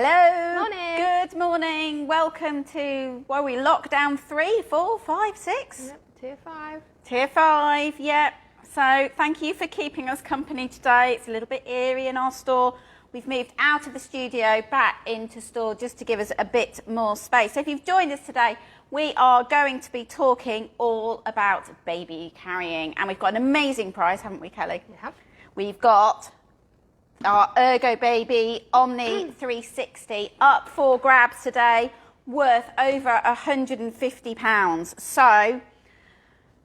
Hello. Morning. Good morning. Welcome to, well, we lockdown 3, 4, 5, 6? Yep, tier 5. Tier 5, yep. So thank you for keeping us company today. It's a little bit eerie in our store. We've moved out of the studio back into store just to give us a bit more space. So if you've joined us today, we are going to be talking all about baby carrying. And we've got an amazing prize, haven't we, Kelly? We have. We've got our Ergobaby Omni 360 up for grabs today, worth over £150. So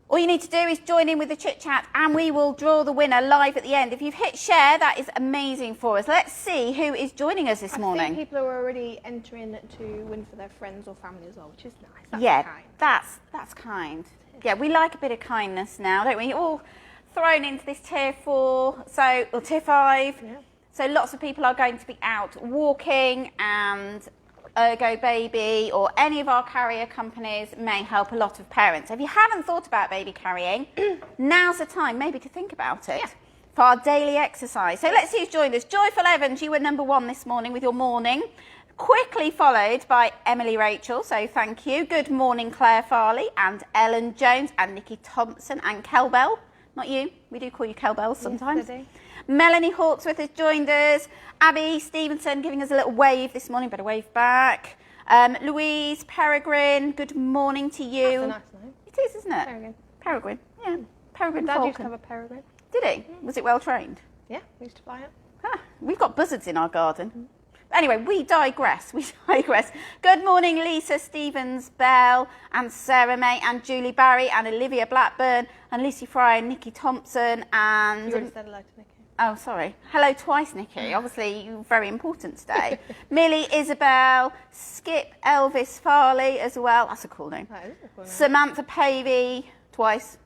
all you need to do is join in with the chit chat and we will draw the winner live at the end. If you've hit share, that is amazing for us. Let's see who is joining us this morning. I think people are already entering to win for their friends or family as well, which is nice. That's yeah, kind. that's kind. Yeah, we like a bit of kindness now, don't we? All thrown into this tier 4, or tier 5. Yeah. So lots of people are going to be out walking, and Ergobaby or any of our carrier companies may help a lot of parents. If you haven't thought about baby carrying, now's the time maybe to think about it for our daily exercise. So let's see who's joined us. Joyful Evans, you were number 1 this morning with your morning. Quickly followed by Emily Rachel, so thank you. Good morning, Claire Farley and Ellen Jones and Nikki Thompson and Kelbell. Not you, we do call you Kelbell sometimes. Yes, Melanie Hawksworth has joined us. Abby Stevenson giving us a little wave this morning, better wave back. Louise Peregrine, good morning to you. That's a nice name. It is, isn't it? Peregrine. Peregrine, yeah. Peregrine Dad Falcon. used to have a peregrine. Did he? Was it well trained? Yeah, we used to buy it. Ah, we've got buzzards in our garden. Anyway, we digress. Good morning, Lisa Stevens Bell and Sarah May and Julie Barry and Olivia Blackburn and Lucy Fry and Nikki Thompson and... You already said hello to Nikki. Oh, sorry. Hello twice, Nikki. Obviously, you're very important today. Millie Isabel, Skip Elvis Farley as well. That's a cool name. That is a cool name. Samantha Pavey, twice.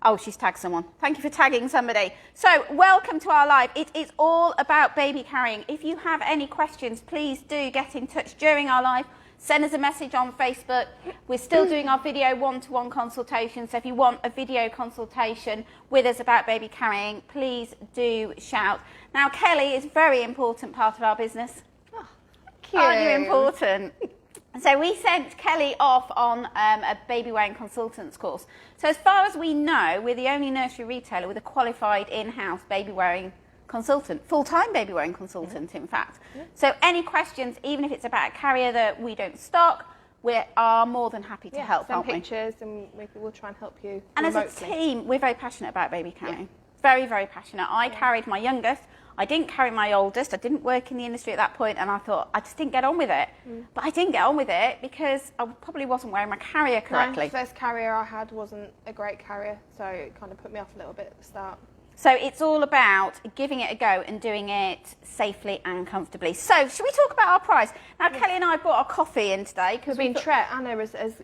Oh, she's tagged someone. Thank you for tagging somebody. So, welcome to our live. It is all about baby carrying. If you have any questions, please do get in touch during our live. Send us a message on Facebook. We're still doing our video one-to-one consultation. So if you want a video consultation with us about baby carrying, please do shout. Now, Kelly is a very important part of our business. Oh, thank you. Aren't you important? So we sent Kelly off on a baby wearing consultants course. So as far as we know, we're the only nursery retailer with a qualified in-house baby wearing consultant, full-time baby wearing consultant, in fact. Yeah. So any questions, even if it's about a carrier that we don't stock, we are more than happy to help, aren't we? Send pictures and we'll try and help you And remotely. as a team, we're very passionate about baby carrying. Very, very passionate. I carried my youngest. I didn't carry my oldest. I didn't work in the industry at that point, and I thought I just didn't get on with it. But I didn't get on with it because I probably wasn't wearing my carrier correctly. No, the first carrier I had wasn't a great carrier, so it kind of put me off a little bit at the start. So it's all about giving it a go and doing it safely and comfortably. So should we talk about our prize? Now, Kelly and I brought our coffee in today. Because Anna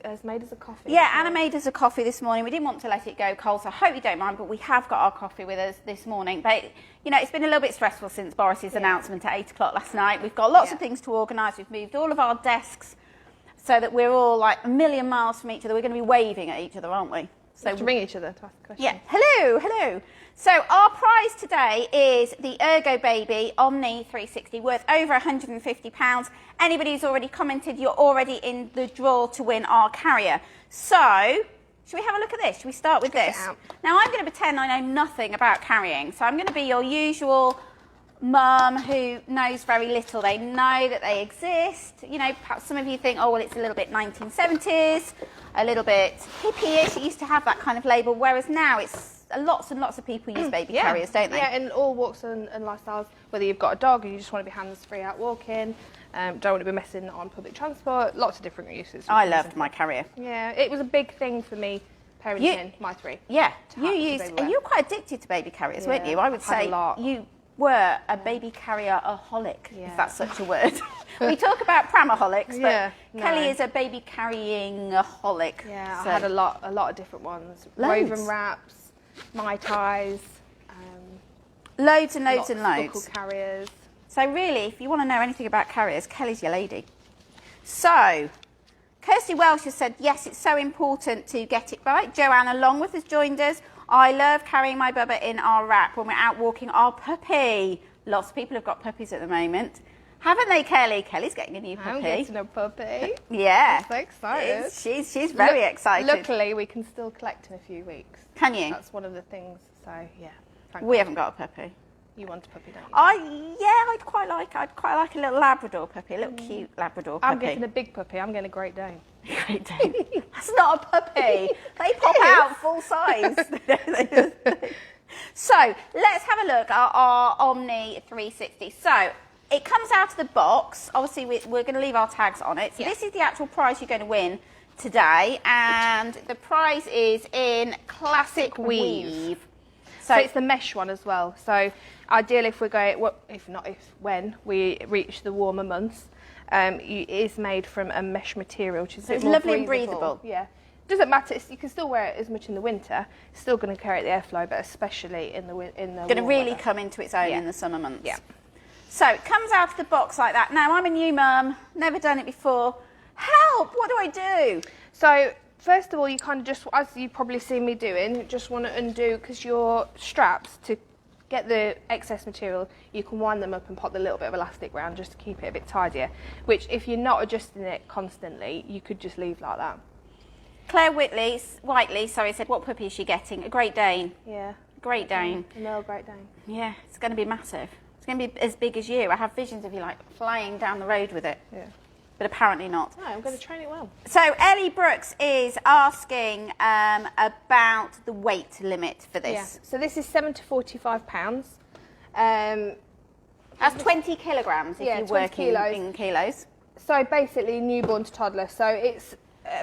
has made us a coffee. Yeah, Anna made us a coffee this morning. We didn't want to let it go cold, so I hope you don't mind, but we have got our coffee with us this morning. But, you know, it's been a little bit stressful since Boris's announcement at 8 o'clock last night. We've got lots of things to organise. We've moved all of our desks so that we're all like a million miles from each other. We're going to be waving at each other, aren't we? So to ring each other to ask a question. Yeah, hello. So our prize today is the Ergobaby Omni 360, worth over £150. Anybody who's already commented, you're already in the draw to win our carrier. So, should we have a look at this? Should we start with this? Now, I'm going to pretend I know nothing about carrying. So I'm going to be your usual mum who knows very little. They know that they exist. You know, perhaps some of you think, oh, well, it's a little bit 1970s, a little bit hippie-ish. It used to have that kind of label, whereas now it's lots and lots of people use baby carriers, don't they? Yeah, in all walks and lifestyles, whether you've got a dog or you just want to be hands-free out walking, don't want to be messing on public transport, lots of different uses. I loved my carrier. Yeah, it was a big thing for me, parenting my 3. Yeah, you used, and you were quite addicted to baby carriers, weren't you? I would say you were a baby carrier-aholic, if that's such a word. We talk about pramaholics, but Kelly is a baby carrying-aholic. Yeah, so I had a lot of different ones. Loads. Woven wraps, My Tais, loads and loads and loads. Buckle carriers. So really, if you want to know anything about carriers, Kelly's your lady. So, Kirsty Welsh has said, yes, it's so important to get it right. Joanna Longworth has joined us. I love carrying my bubba in our wrap when we're out walking our puppy. Lots of people have got puppies at the moment. Haven't they, Kelly? Kelly's getting a new puppy. I'm getting a puppy. Yeah. I'm so excited. She's very excited. Luckily, we can still collect in a few weeks. Can you? That's one of the things. So yeah. We haven't got a puppy. You want a puppy, don't you? I'd quite like a little Labrador puppy, a little cute Labrador puppy. I'm getting a big puppy. I'm getting a Great Dane. Great Dane. That's not a puppy. They pop out full size. So let's have a look at our Omni 360. So it comes out of the box. Obviously, we're going to leave our tags on it. So this is the actual prize you're going to win today, and the prize is in classic weave. So it's the mesh one as well. So ideally, if we're going, when we reach the warmer months, it is made from a mesh material, which is so it's lovely and breathable. Yeah, doesn't matter. You can still wear it as much in the winter. It's still going to carry the airflow, but especially in the going to really weather. Come into its own in the summer months. Yeah. So it comes out of the box like that. Now I'm a new mum, never done it before. Help! What do I do? So first of all, you kind of just, as you've probably seen me doing, just want to undo, because your straps, to get the excess material, you can wind them up and pop the little bit of elastic round just to keep it a bit tidier, which if you're not adjusting it constantly, you could just leave like that. Claire Whiteley said, what puppy is she getting? A Great Dane. Yeah. Great Dane. A male Great Dane. Yeah, it's going to be massive. It's going to be as big as you. I have visions of you like flying down the road with it. Yeah. But apparently not. No, I'm going to train it well. So Ellie Brooks is asking about the weight limit for this. Yeah. So this is 7 to 45 pounds. That's 20 kilograms if you work in kilos. So basically newborn to toddler. So it's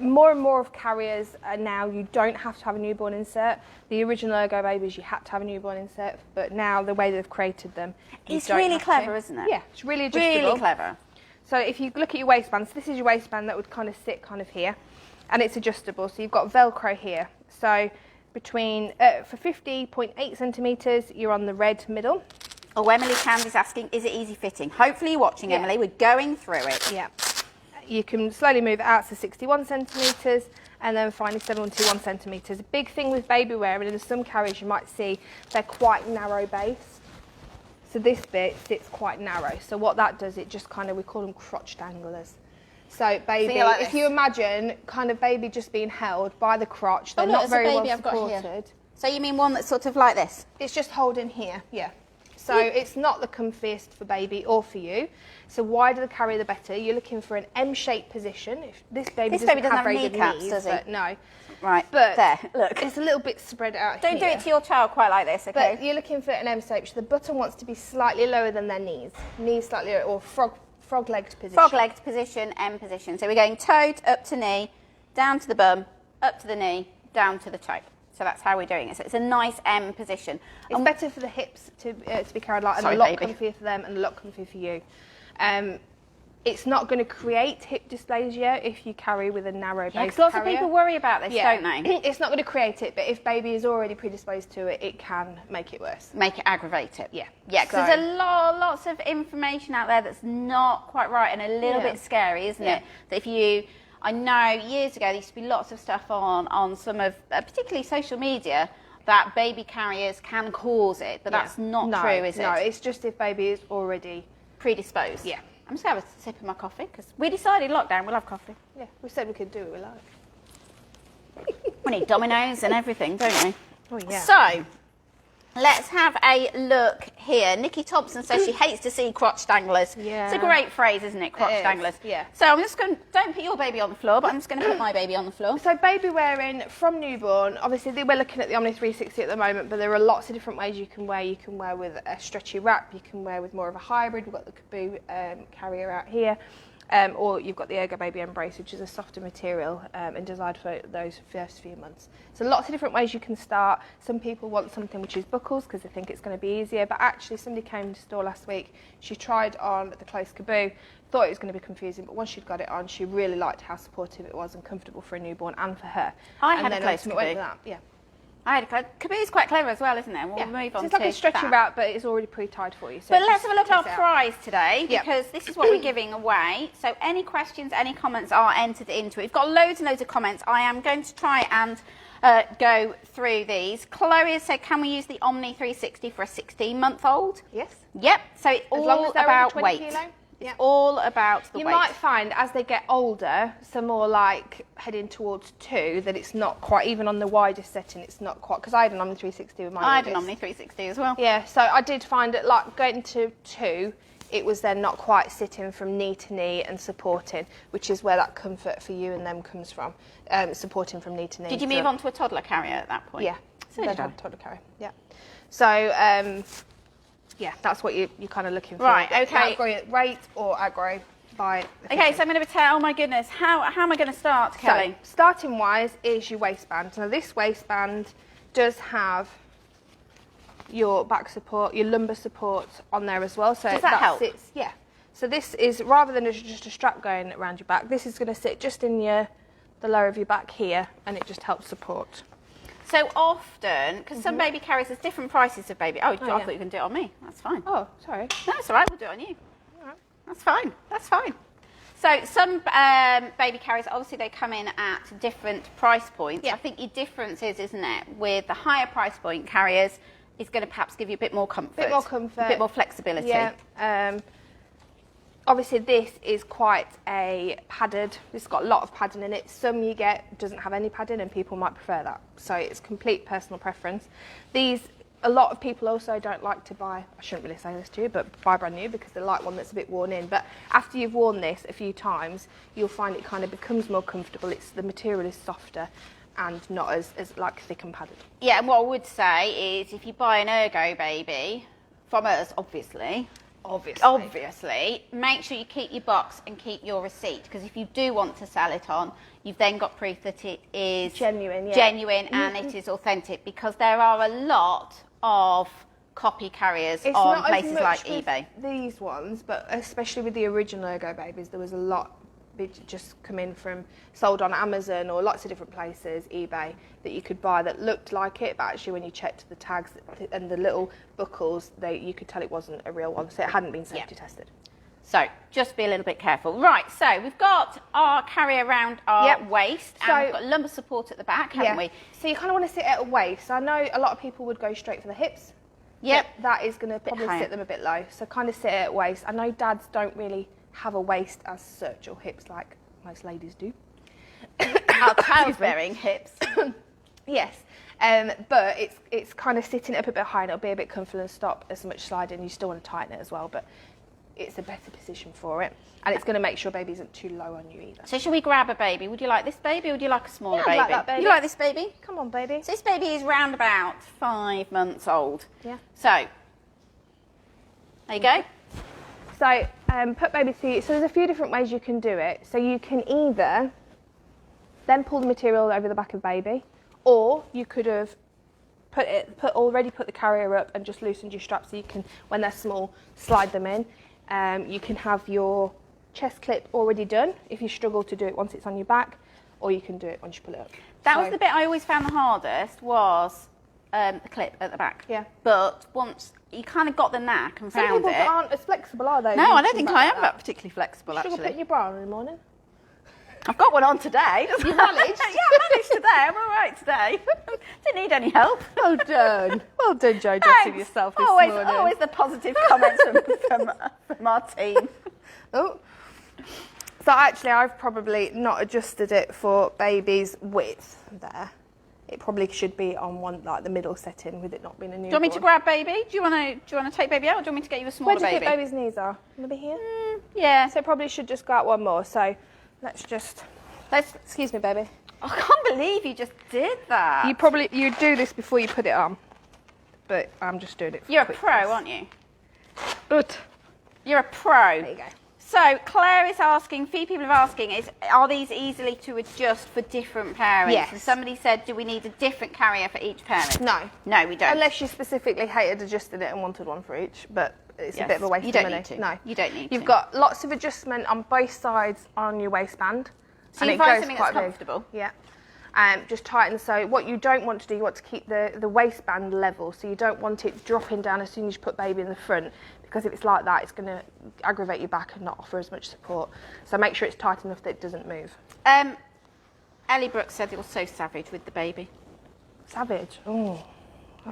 more and more of carriers now, you don't have to have a newborn insert. The original Ergobabies, you had to have a newborn insert, but now the way they've created them, it's really clever, isn't it? Yeah, it's really adjustable. Really clever. So if you look at your waistband, so this is your waistband that would kind of sit kind of here, and it's adjustable. So you've got Velcro here. So between, for 50.8 centimetres, you're on the red middle. Oh, Emily Candy's asking, is it easy fitting? Hopefully you're watching, Emily. We're going through it. Yeah. You can slowly move it out to 61 centimetres, and then finally 71 centimetres. A big thing with Babywear, and in some carriers you might see, they're quite narrow base. So this bit sits quite narrow. So what that does, it just kind of, we call them crotch danglers. So baby, like if you imagine kind of baby just being held by the crotch, they're not very well supported. So you mean one that's sort of like this? It's just holding here, yeah. So it's not the comfiest for baby or for you. So wider the carrier, the better. You're looking for an M-shaped position. If this baby doesn't have very good knees, does it? No. Right, but there, look. It's a little bit spread out Don't do it to your child quite like this, okay? But you're looking for an M-shape. So the button wants to be slightly lower than their knees. Knees slightly lower, or frog-legged position. Frog-legged position, M position. So we're going toe up to knee, down to the bum, up to the knee, down to the toe. So that's how we're doing it. So it's a nice M position. It's better for the hips to be carried like, and a lot comfier for them and a lot comfier for you. It's not going to create hip dysplasia if you carry with a narrow base carrier. Lots of people worry about this, don't they? It's not going to create it, but if baby is already predisposed to it, it can make it worse. Make it aggravate it. Yeah. Yeah, because there's lots of information out there that's not quite right and a little bit scary, isn't it? That if you... I know years ago there used to be lots of stuff on some of, particularly social media, that baby carriers can cause it, but that's not true, is it? No, it's just if baby is already predisposed. Yeah. I'm just going to have a sip of my coffee because we decided lockdown we'll have coffee. Yeah, we said we could do what we like. We need Dominoes and everything, don't we? Oh yeah. So let's have a look here. Nikki Thompson says she hates to see crotch danglers. Yeah. It's a great phrase, isn't it? Crotch danglers. Yeah. So I'm just going to, don't put your baby on the floor, but I'm just going to put my baby on the floor. So baby wearing from newborn, obviously we're looking at the Omni 360 at the moment, but there are lots of different ways you can wear. You can wear with a stretchy wrap, you can wear with more of a hybrid. We've got the Kaboo carrier out here. Or you've got the Ergobaby Embrace, which is a softer material and designed for those first few months. So lots of different ways you can start. Some people want something which is buckles because they think it's going to be easier, but actually somebody came to store last week, she tried on the close Kaboo, thought it was going to be confusing, but once she'd got it on, she really liked how supportive it was and comfortable for a newborn and for her. I had a close Kaboo. Yeah. I had a Kaboo's quite clever as well, isn't it? We'll move on to it's like a stretchy wrap, but it's already pre-tied for you. So but let's have a look at our prize today, because this is what we're giving away. So any questions, any comments are entered into it. We've got loads and loads of comments. I am going to try and go through these. Chloe has said, can we use the Omni 360 for a 16-month-old? Yes. Yep. So it's all about weight. It's all about the weight. You might find as they get older, some more like heading towards 2, that it's not quite, even on the widest setting, it's not quite, because I had an Omni 360 with my I had an Omni 360 as well. Yeah, so I did find it like going to 2, it was then not quite sitting from knee to knee and supporting, which is where that comfort for you and them comes from, supporting from knee to knee. Did you move on to a toddler carrier at that point? Yeah, so did I. Toddler carrier, yeah. So, yeah, that's what you're kind of looking for. Right, okay. Outgrow rate or outgrow by efficiency. Okay, so I'm going to pretend, oh my goodness, how am I going to start, Kelly? So, starting wise is your waistband. Now this waistband does have your back support, your lumbar support on there as well. So does that help? Sits, yeah. So this is, rather than just a strap going around your back, this is going to sit just in the lower of your back here, and it just helps support. So often, because some baby carriers, there's different prices of baby. I thought you were going to do it on me. That's fine. Oh, sorry. No, it's all right. We'll do it on you. All right. That's fine. That's fine. So some baby carriers, obviously, they come in at different price points. Yeah. I think your difference is, isn't it, with the higher price point carriers, is going to perhaps give you a bit more comfort. A bit more comfort. A bit more flexibility. Yeah. Obviously, this is quite a padded. It's got a lot of padding in it. Some you get doesn't have any padding, and people might prefer that. So it's complete personal preference. These, a lot of people also don't like to buy. I shouldn't really say this to you, but buy brand new because they like one that's a bit worn in. But after you've worn this a few times, you'll find it kind of becomes more comfortable. The material is softer and not as like thick and padded. Yeah, and what I would say is if you buy an Ergobaby from us, obviously, make sure you keep your box and keep your receipt, because if you do want to sell it on, you've then got proof that it is genuine and it is authentic, because there are a lot of copy carriers on places like eBay. These ones, but especially with the original Ergobabies, there was a lot just come in from sold on Amazon or lots of different places, eBay, that you could buy that looked like it, but actually when you checked the tags and the little buckles, you could tell it wasn't a real one, so it hadn't been safety tested. So just be a little bit careful. Right, so we've got our carrier around our waist, and we've got lumbar support at the back, haven't we? So you kind of want to sit at a waist. I know a lot of people would go straight for the hips. Yep. That is going to probably sit them a bit low, so kind of sit at a waist. I know dads don't really have a waist as such, or hips like most ladies do. Our childbearing hips. Yes, but it's kind of sitting up a bit high, and it'll be a bit comfortable and stop as much sliding. You still want to tighten it as well, but it's a better position for it, and it's going to make sure baby isn't too low on you either. So should we grab a baby? Would you like this baby, or would you like a smaller baby? I'd like that baby. You like this baby? Come on, baby. So this baby is round about 5 months old. Yeah. So there you go. So put baby through. So there's a few different ways you can do it. So you can either then pull the material over the back of baby, or you could have already put the carrier up and just loosened your straps, so you can, when they're small, slide them in. You can have your chest clip already done if you struggle to do it once it's on your back, or you can do it once you pull it up. That was the bit I always found the hardest, was the clip at the back. Yeah. But once you kind of got the knack and found Some people it. aren't as flexible, are they? No, I don't think I am that particularly flexible, Struggle actually. putting your bra on in the morning? I've got one on today. You managed? Yeah, I managed today. I'm all right today. Didn't need any help. Well done. Well done, Jo, dressing yourself this morning. Always the positive comments from our team. Oh. So actually, I've probably not adjusted it for baby's width there. It probably should be on one, like the middle setting, with it not being a newborn. Do you want me to grab baby? Do you want to take baby out, or do you want me to get you a smaller baby? Where do you think baby's knees are? Maybe here? Yeah. So probably should just go out one more. So let's excuse me, baby. I can't believe you just did that. You do this before you put it on, but I'm just doing it for You're a pro, aren't you? Good. You're a pro. There you go. So Claire is asking, few people are asking, are these easily to adjust for different parents? Yes. And somebody said, do we need a different carrier for each parent? No. No, we don't. Unless you specifically hated adjusting it and wanted one for each, but it's a bit of a waste you of don't money. need to. No, you don't need You've to. got lots of adjustment on both sides on your waistband. So and you it find goes something quite that's big. comfortable. Yeah. Just tighten. So what you don't want to do, you want to keep the waistband level. So you don't want it dropping down as soon as you put baby in the front, because if it's like that, it's going to aggravate your back and not offer as much support. So make sure it's tight enough that it doesn't move. Ellie Brooks said it was so savage with the baby. Savage. Oh.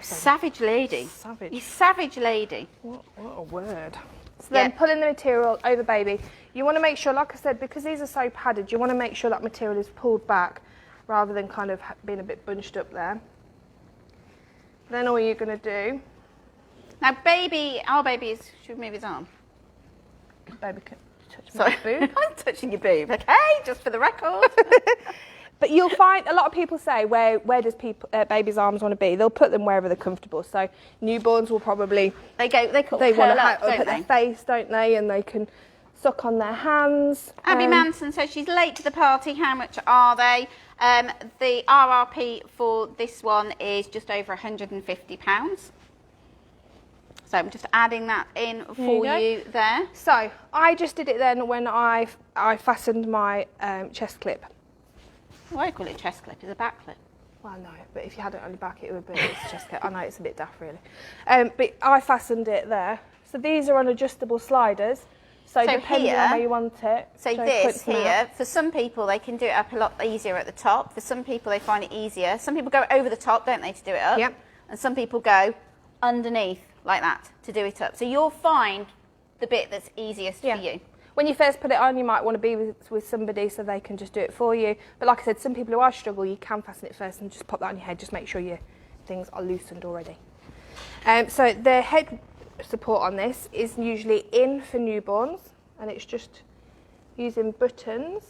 Savage lady. Savage. You savage lady. What a word. So then pulling the material over baby, you want to make sure, like I said, because these are so padded, you want to make sure that material is pulled back rather than kind of being a bit bunched up there. Then all you're going to do... Now our baby should move his arm. Baby can touch my boob. I'm touching your boob, okay? Just for the record. But you'll find a lot of people say, where does baby's arms want to be? They'll put them wherever they're comfortable. So newborns will probably... They want to put their face, don't they? And they can suck on their hands. Abby Manson says she's late to the party. How much are they? The RRP for this one is just over £150. So I'm just adding that in for you there. So I just did it then when I fastened my chest clip. Why do you call it chest clip? It's a back clip. Well, no, but if you had it on your back, it would be a chest clip. I know it's a bit daft, really. But I fastened it there. So these are on adjustable sliders. So depending on where you want it. So this here, for some people, they can do it up a lot easier at the top. For some people, they find it easier. Some people go over the top, don't they, to do it up? Yep. And some people go underneath, like that, to do it up. So you'll find the bit that's easiest for you. When you first put it on, you might want to be with somebody so they can just do it for you. But like I said, some people who are struggle, you can fasten it first and just pop that on your head. Just make sure your things are loosened already. So the head support on this is usually in for newborns, and it's just using buttons.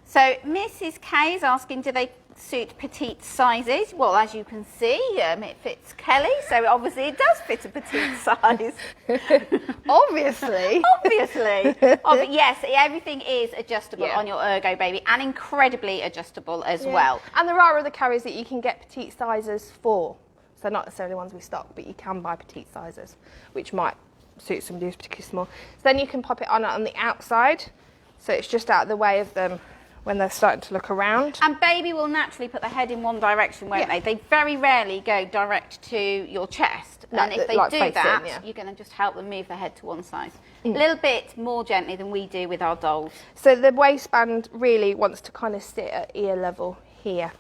So Mrs. K is asking, do they suit petite sizes? Well, as you can see, it fits Kelly, so obviously it does fit a petite size. Obviously. Obviously. But yes, everything is adjustable on your Ergobaby, and incredibly adjustable as well. And there are other carriers that you can get petite sizes for. So not necessarily ones we stock, but you can buy petite sizes, which might suit somebody who's particularly small. So then you can pop it on the outside, so it's just out of the way of them when they're starting to look around. And baby will naturally put their head in one direction, won't they? They very rarely go direct to your chest. No, and if they do that, you're going to just help them move their head to one side. A little bit more gently than we do with our dolls. So the waistband really wants to kind of sit at ear level here,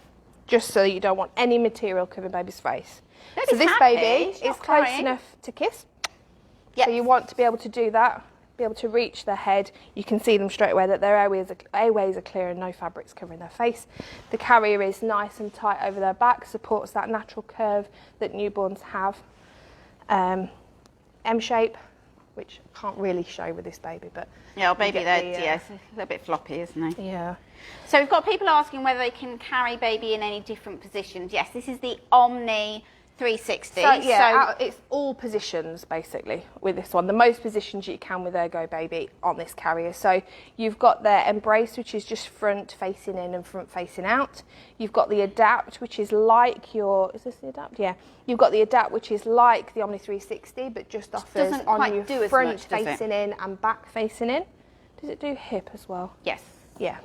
just so you don't want any material covering baby's face. So this baby is close enough to kiss. Yep. So you want to be able to do that, be able to reach their head. You can see them straight away that their airways are clear and no fabrics covering their face. The carrier is nice and tight over their back, supports that natural curve that newborns have. M shape, which I can't really show with this baby, but yeah, baby, they're a bit floppy, isn't they? Yeah. So we've got people asking whether they can carry baby in any different positions. Yes, this is the Omni 360. So it's all positions basically with this one. The most positions you can with Ergobaby on this carrier. So you've got their Embrace, which is just front facing in and front facing out. You've got the Adapt, which is like is this the Adapt? Yeah. You've got the Adapt, which is like the Omni 360, but just offers on your front facing in and back facing in. Does it do hip as well? Yes. Yeah.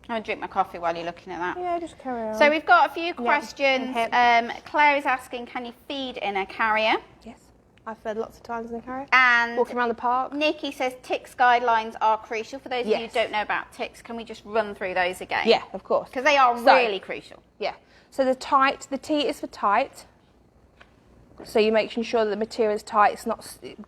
I'm going to drink my coffee while you're looking at that. Yeah, just carry on. So we've got a few questions. Claire is asking, can you feed in a carrier? Yes, I've fed lots of times in a carrier. And walking around the park. Nikki says TICS guidelines are crucial. For those of you who don't know about TICS, can we just run through those again? Yeah, of course. Because they are really crucial. Yeah. So the T is for tight. So you're making sure that the material is tight.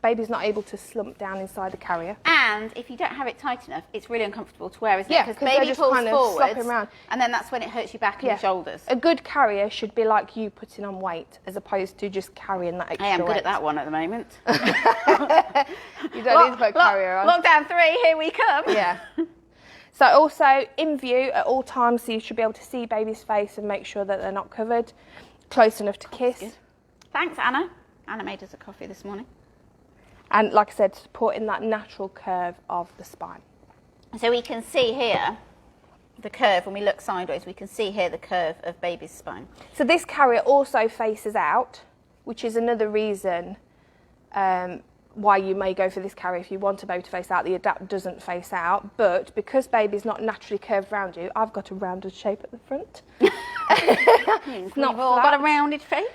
Baby's not able to slump down inside the carrier. And if you don't have it tight enough, it's really uncomfortable to wear, isn't it? Yeah, because baby just pulls kind of forwards, around. and then that's when it hurts your back and your shoulders. A good carrier should be like you putting on weight, as opposed to just carrying that extra I am good weight. at that one at the moment. You don't need to put carrier on. Lockdown 3, here we come. Yeah. So also in view at all times, so you should be able to see baby's face and make sure that they're not covered. Close enough to kiss. Thanks, Anna. Anna made us a coffee this morning. And like I said, supporting that natural curve of the spine. So we can see here the curve, when we look sideways, we can see here the curve of baby's spine. So this carrier also faces out, which is another reason why you may go for this carrier if you want a baby to face out. The Adapt doesn't face out, but because baby's not naturally curved around you, I've got a rounded shape at the front. It's not all got a rounded shape?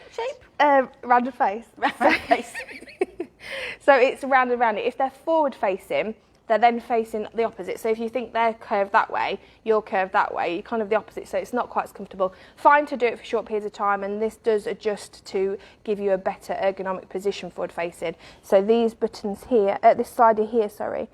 Rounded face. Rounded face. So it's rounded around it. If they're forward facing, they're then facing the opposite. So if you think they're curved that way, you're curved that way, you're kind of the opposite, so it's not quite as comfortable. Fine to do it for short periods of time, and this does adjust to give you a better ergonomic position forward facing. So these buttons here, this slider here, sorry,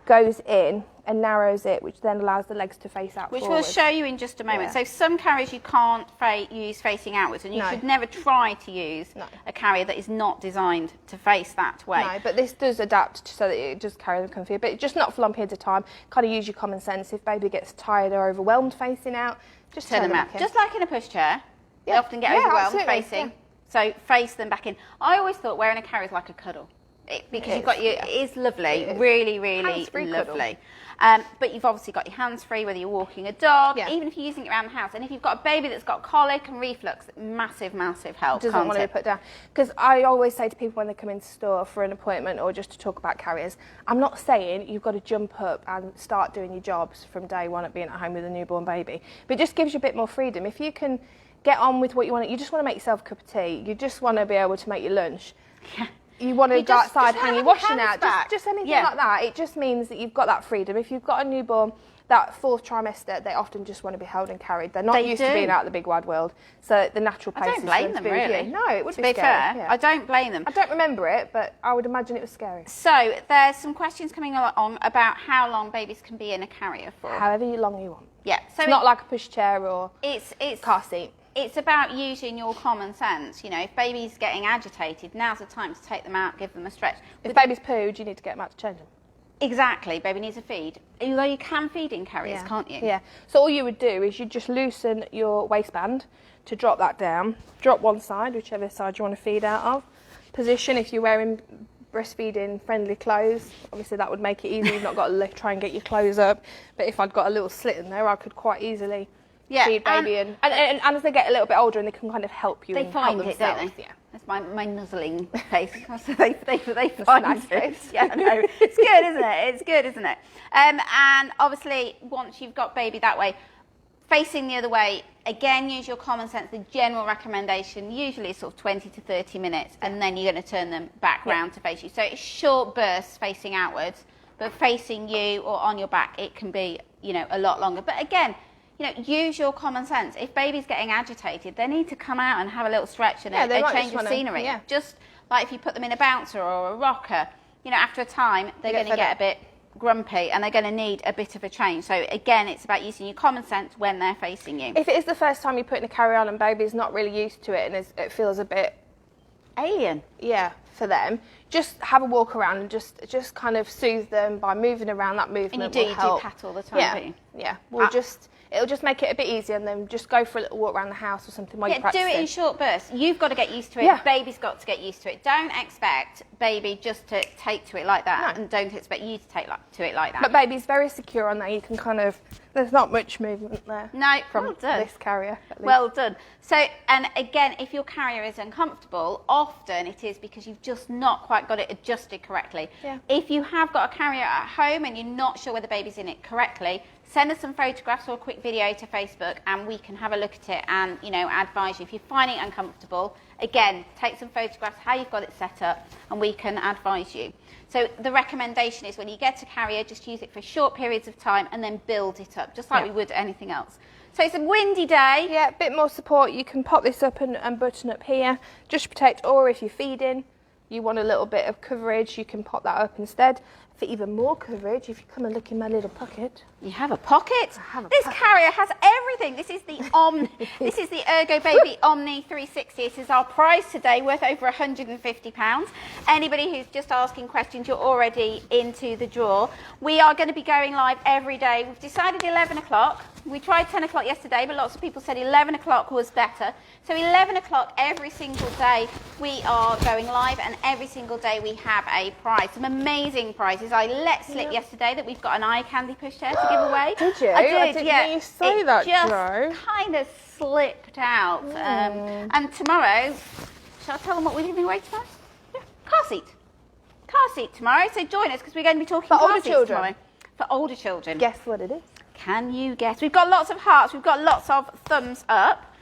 goes in and narrows it, which then allows the legs to face out Which forward. we'll show you in just a moment. So some carriers you can't use facing outwards, and you should never try to use a carrier that is not designed to face that way. No, but this does adapt so that it does carry them comfy, but just not for long periods of time. Kind of use your common sense. If baby gets tired or overwhelmed facing out, just turn them back in. Just like in a pushchair, they often get overwhelmed facing. So face them back in. I always thought wearing a carrier is like a cuddle. Because you've got it is lovely, really, really lovely. But you've obviously got your hands free, whether you're walking a dog, even if you're using it around the house. And if you've got a baby that's got colic and reflux, massive, massive help. Doesn't want to be put down. Because I always say to people when they come into store for an appointment or just to talk about carriers, I'm not saying you've got to jump up and start doing your jobs from day one at being at home with a newborn baby. But it just gives you a bit more freedom. If you can get on with what you want, you just want to make yourself a cup of tea, you just want to be able to make your lunch. You want to go outside, hang your washing out, just anything like that. It just means that you've got that freedom. If you've got a newborn, that fourth trimester, they often just want to be held and carried. They're not used to being out in the big wide world. So the natural place is I don't blame them, really. No, it would be scary. Fair, I don't blame them. I don't remember it, but I would imagine it was scary. So there's some questions coming along about how long babies can be in a carrier for. However long you want. Yeah. So it's not like a pushchair or it's car seat. It's about using your common sense. You know, if baby's getting agitated, now's the time to take them out, give them a stretch. If baby's pooed, you need to get them out to change them. Exactly, baby needs a feed. Although you can feed in carriers, can't you? Yeah. So all you would do is you just loosen your waistband to drop that down. Drop one side, whichever side you want to feed out of. Position if you're wearing breastfeeding friendly clothes. Obviously that would make it easy. You've not got to try and get your clothes up. But if I'd got a little slit in there, I could quite easily feed baby and as they get a little bit older and they can kind of help you. They find help it, don't they? Yeah. That's my nuzzling face. So they find nice it. Yeah, no, it's good, isn't it? It's good, isn't it? And obviously, once you've got baby that way, facing the other way, again, use your common sense. The general recommendation usually is sort of 20 to 30 minutes, and then you're going to turn them back round to face you. So it's short bursts facing outwards, but facing you or on your back, it can be, you know, a lot longer. But again, you know, use your common sense. If baby's getting agitated, they need to come out and have a little stretch and a change of scenery. Just like if you put them in a bouncer or a rocker, you know, after a time, they're going to get a bit grumpy and they're going to need a bit of a change. So again, it's about using your common sense when they're facing you. If it is the first time you're putting a carrier on and baby's not really used to it and it feels a bit alien, for them, just have a walk around and just kind of soothe them by moving around. That movement and you will help. pat all the time, It'll just make it a bit easier, and then just go for a little walk around the house or something while you're practicing. Do it in short bursts. You've got to get used to it. Baby's got to get used to it. Don't expect baby just to take to it like that, and don't expect you to take to it like that. But baby's very secure on there. You can kind of, there's not much movement there. No, from this carrier. Well done. So, and again, if your carrier is uncomfortable, often it is because you've just not quite got it adjusted correctly. If you have got a carrier at home and you're not sure whether baby's in it correctly, send us some photographs or a quick video to Facebook and we can have a look at it and, you know, advise you. If you're finding it uncomfortable, again, take some photographs, how you've got it set up, and we can advise you. So the recommendation is when you get a carrier, just use it for short periods of time and then build it up, just like we would anything else. So it's a windy day. Yeah, a bit more support. You can pop this up and button up here, just to protect, or if you're feeding, you want a little bit of coverage, you can pop that up instead. For even more coverage, if you come and look in my little pocket. You have a pocket? This carrier has everything. This is the Omni. This is the Ergobaby Omni 360. This is our prize today, worth over £150. Anybody who's just asking questions, you're already into the draw. We are going to be going live every day. We've decided 11 o'clock. We tried 10 o'clock yesterday, but lots of people said 11 o'clock was better. So 11 o'clock every single day we are going live, and every single day we have a prize. Some amazing prizes. I let slip yesterday that we've got an eye candy pushchair to give away. Did you? I did, I didn't hear you say that, Jo. Just kind of slipped out. And tomorrow, shall I tell them what we're giving away tomorrow? Yeah. Car seat. Car seat tomorrow. So join us because we're going to be talking for car older seats children. Tomorrow. For older children. Guess what it is? Can you guess? We've got lots of hearts. We've got lots of thumbs up.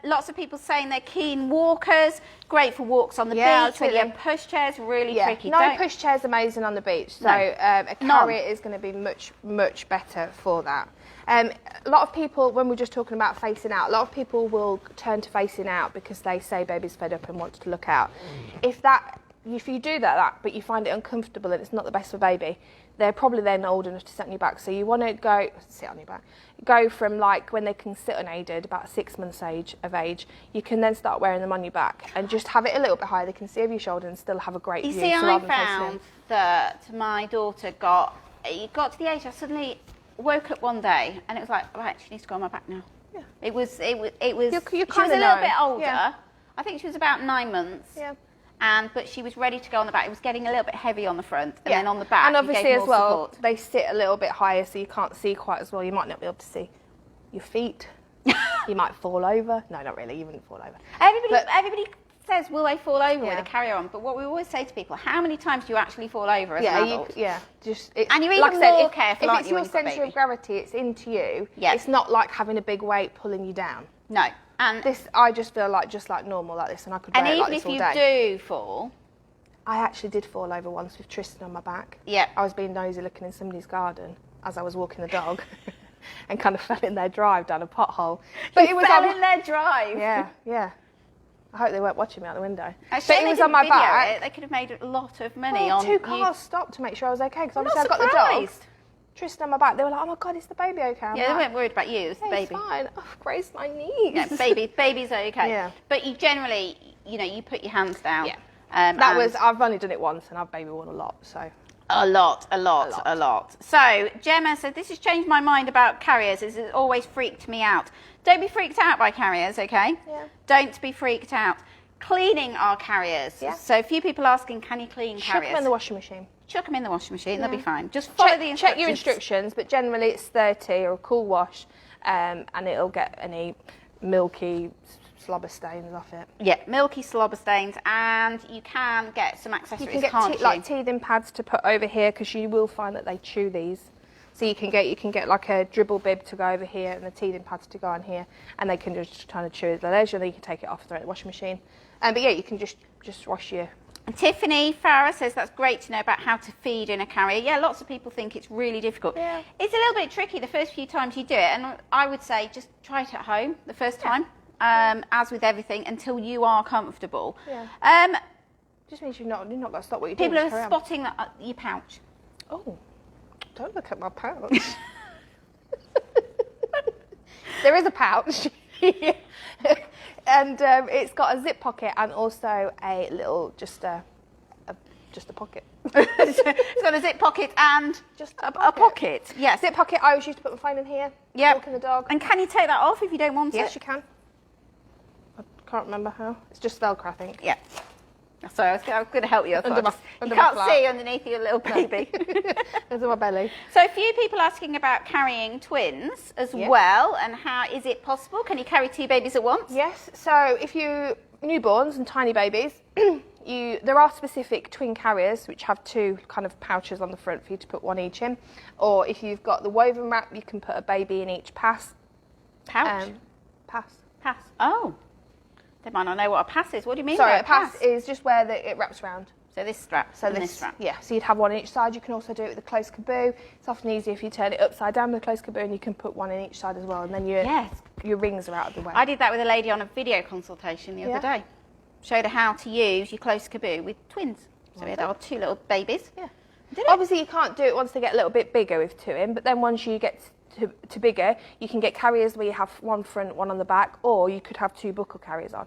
Lots of people saying they're keen walkers, great for walks on the beach. Absolutely. When you have pushchairs, really tricky. No, pushchair's amazing on the beach, so a carrier is going to be much better for that. A lot of people, when we're just talking about facing out, a lot of people will turn to facing out because they say baby's fed up and wants to look out. If you do that, but you find it uncomfortable and it's not the best for baby, they're probably then old enough to sit on your back. So you want to go from like when they can sit unaided, about 6 months of age, you can then start wearing them on your back and just have it a little bit higher. They can see over your shoulder and still have a great view. You see, I found that my daughter got to the age I suddenly woke up one day and it was like, right, she needs to go on my back now. Yeah. It was. She was a little bit older. Yeah. I think she was about 9 months. Yeah. But she was ready to go on the back. It was getting a little bit heavy on the front, and then on the back. And obviously as well, support. They sit a little bit higher, so you can't see quite as well. You might not be able to see your feet. You might fall over. No, not really. You wouldn't fall over. Everybody says, will they fall over with a carrier on? But what we always say to people, how many times do you actually fall over as an adult? And you're even more careful, if it's your centre of gravity, it's into you. Yes. It's not like having a big weight pulling you down. No. And this, I just feel like normal like this, and I could wear it like this all day. And even if you do fall, I actually did fall over once with Tristan on my back. Yeah. I was being nosy looking in somebody's garden as I was walking the dog, and kind of fell in their drive down a pothole. But it was fell in their drive. Yeah. I hope they weren't watching me out the window. But it was on my back. They could have made a lot of money on. 2 cars stopped to make sure I was okay because obviously I got the dog. Tristan on my back, they were like, oh my God, is the baby okay? They weren't worried about you, it's the baby. It's fine. Oh, grace my knees. Yeah, baby's okay. Yeah. But you generally, you put your hands down. Yeah. I've only done it once and I've baby worn a lot, so. A lot. So, Gemma said, this has changed my mind about carriers. This has always freaked me out. Don't be freaked out by carriers, okay? Yeah. Don't be freaked out. Cleaning our carriers. Yeah. So, a few people asking, can you clean carriers? Chuck them in the washing machine. Chuck them in the washing machine, they'll be fine. Just follow the instructions. Check your instructions, but generally it's 30 or a cool wash, and it'll get any milky slobber stains off it. Yeah, milky slobber stains, and you can get some accessories, can't you? Like teething pads to put over here, because you will find that they chew these. So you can get like a dribble bib to go over here and the teething pads to go on here, and they can just kind of chew at the leisure. Then you can take it off, throw it in the washing machine. But yeah, you can just wash your. And Tiffany Farah says that's great to know about how to feed in a carrier. Yeah, lots of people think it's really difficult. Yeah. It's a little bit tricky the first few times you do it, and I would say just try it at home the first time, as with everything, until you are comfortable. Yeah. Just means you've not got to stop what you're doing. People are spotting your pouch. Oh, don't look at my pouch. There is a pouch. And it's got a zip pocket and also a little, just a pocket. It's got a zip pocket and just a pocket. Yes. Zip pocket, I always used to put my phone in here. Yeah. Walking the dog. And can you take that off if you don't want it? Yes, you can. I can't remember how. It's just Velcro, I think. Yeah. Sorry, I was going to help you. Under my you can't see underneath your little baby. Under my belly. So a few people asking about carrying twins as well, and how is it possible? Can you carry 2 babies at once? Yes. So if you newborns and tiny babies, there are specific twin carriers which have 2 kind of pouches on the front for you to put 1 each in. Or if you've got the woven wrap, you can put a baby in each pass. Pouch? Pass. Oh. They might not know what a pass is. What do you mean? Sorry, a pass is just where it wraps around. So this strap. So this strap. Yeah. So you'd have 1 on each side. You can also do it with a close caboo. It's often easier if you turn it upside down with a close caboo, and you can put 1 in each side as well. And then your rings are out of the way. I did that with a lady on a video consultation the other day. Showed her how to use your close caboo with twins. So we had our 2 little babies. Yeah. Obviously, you can't do it once they get a little bit bigger with 2 in, but then once you get to bigger, you can get carriers where you have 1 front, 1 on the back, or you could have 2 buckle carriers on.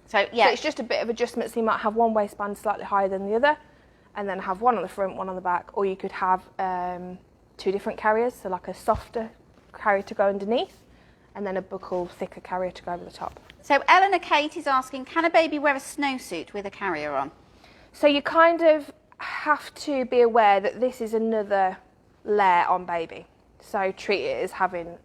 So it's just a bit of adjustment. So you might have 1 waistband slightly higher than the other, and then have 1 on the front, 1 on the back, or you could have 2 different carriers, so like a softer carrier to go underneath, and then a buckle thicker carrier to go over the top. So Eleanor Kate is asking, can a baby wear a snowsuit with a carrier on? So you kind of have to be aware that this is another layer on baby. So treat it as having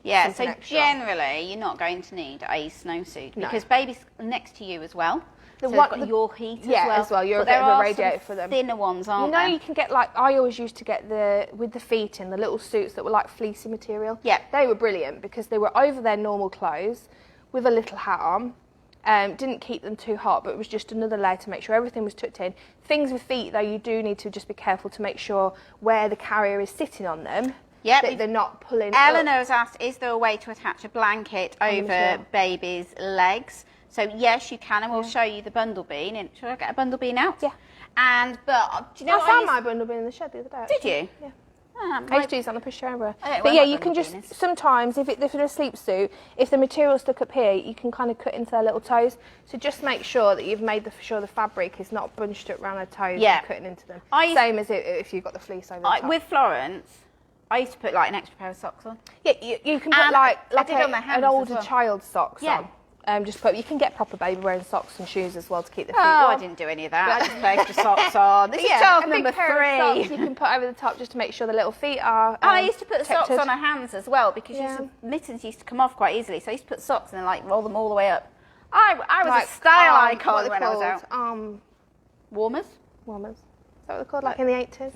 so generally you're not going to need a snowsuit because baby's next to you as well. So they've got your heat as well. You're a bit of a radiator for them. Thinner ones, aren't there? You can get I always used to get with the feet in, the little suits that were like fleecy material. Yeah. They were brilliant because they were over their normal clothes with a little hat on. Didn't keep them too hot, but it was just another layer to make sure everything was tucked in. Things with feet, though, you do need to just be careful to make sure where the carrier is sitting on them, that they're not pulling Eleanor up. has asked, is there a way to attach a blanket over baby's legs? So yes, you can, and we'll show you the bundle bean. And should I get a bundle bean out? Yeah. But do you know I found my bundle bean in the shed the other day. Did you? Yeah. Ah, I used to use it on the Pushchair everywhere. I don't know But where yeah, my you can bundle just, bean is. sometimes, if in a sleep suit, if the material's stuck up here, you can kind of cut into their little toes. So just make sure that you've made sure the fabric is not bunched up around their toes and cutting into them. Same as if you've got the fleece over the top. With Florence, I used to put like an extra pair of socks on. Yeah, you can put like an older child's socks on. You can get proper baby wearing socks and shoes as well to keep the feet warm. I didn't do any of that. I just put extra socks on. This is child number 3. Socks you can put over the top just to make sure the little feet are I used to put the socks on her hands as well because mittens used to come off quite easily. So I used to put socks and then like roll them all the way up. I was a style icon when I was out. Warmers? Warmers. Is that what they're called? Like in the 80s?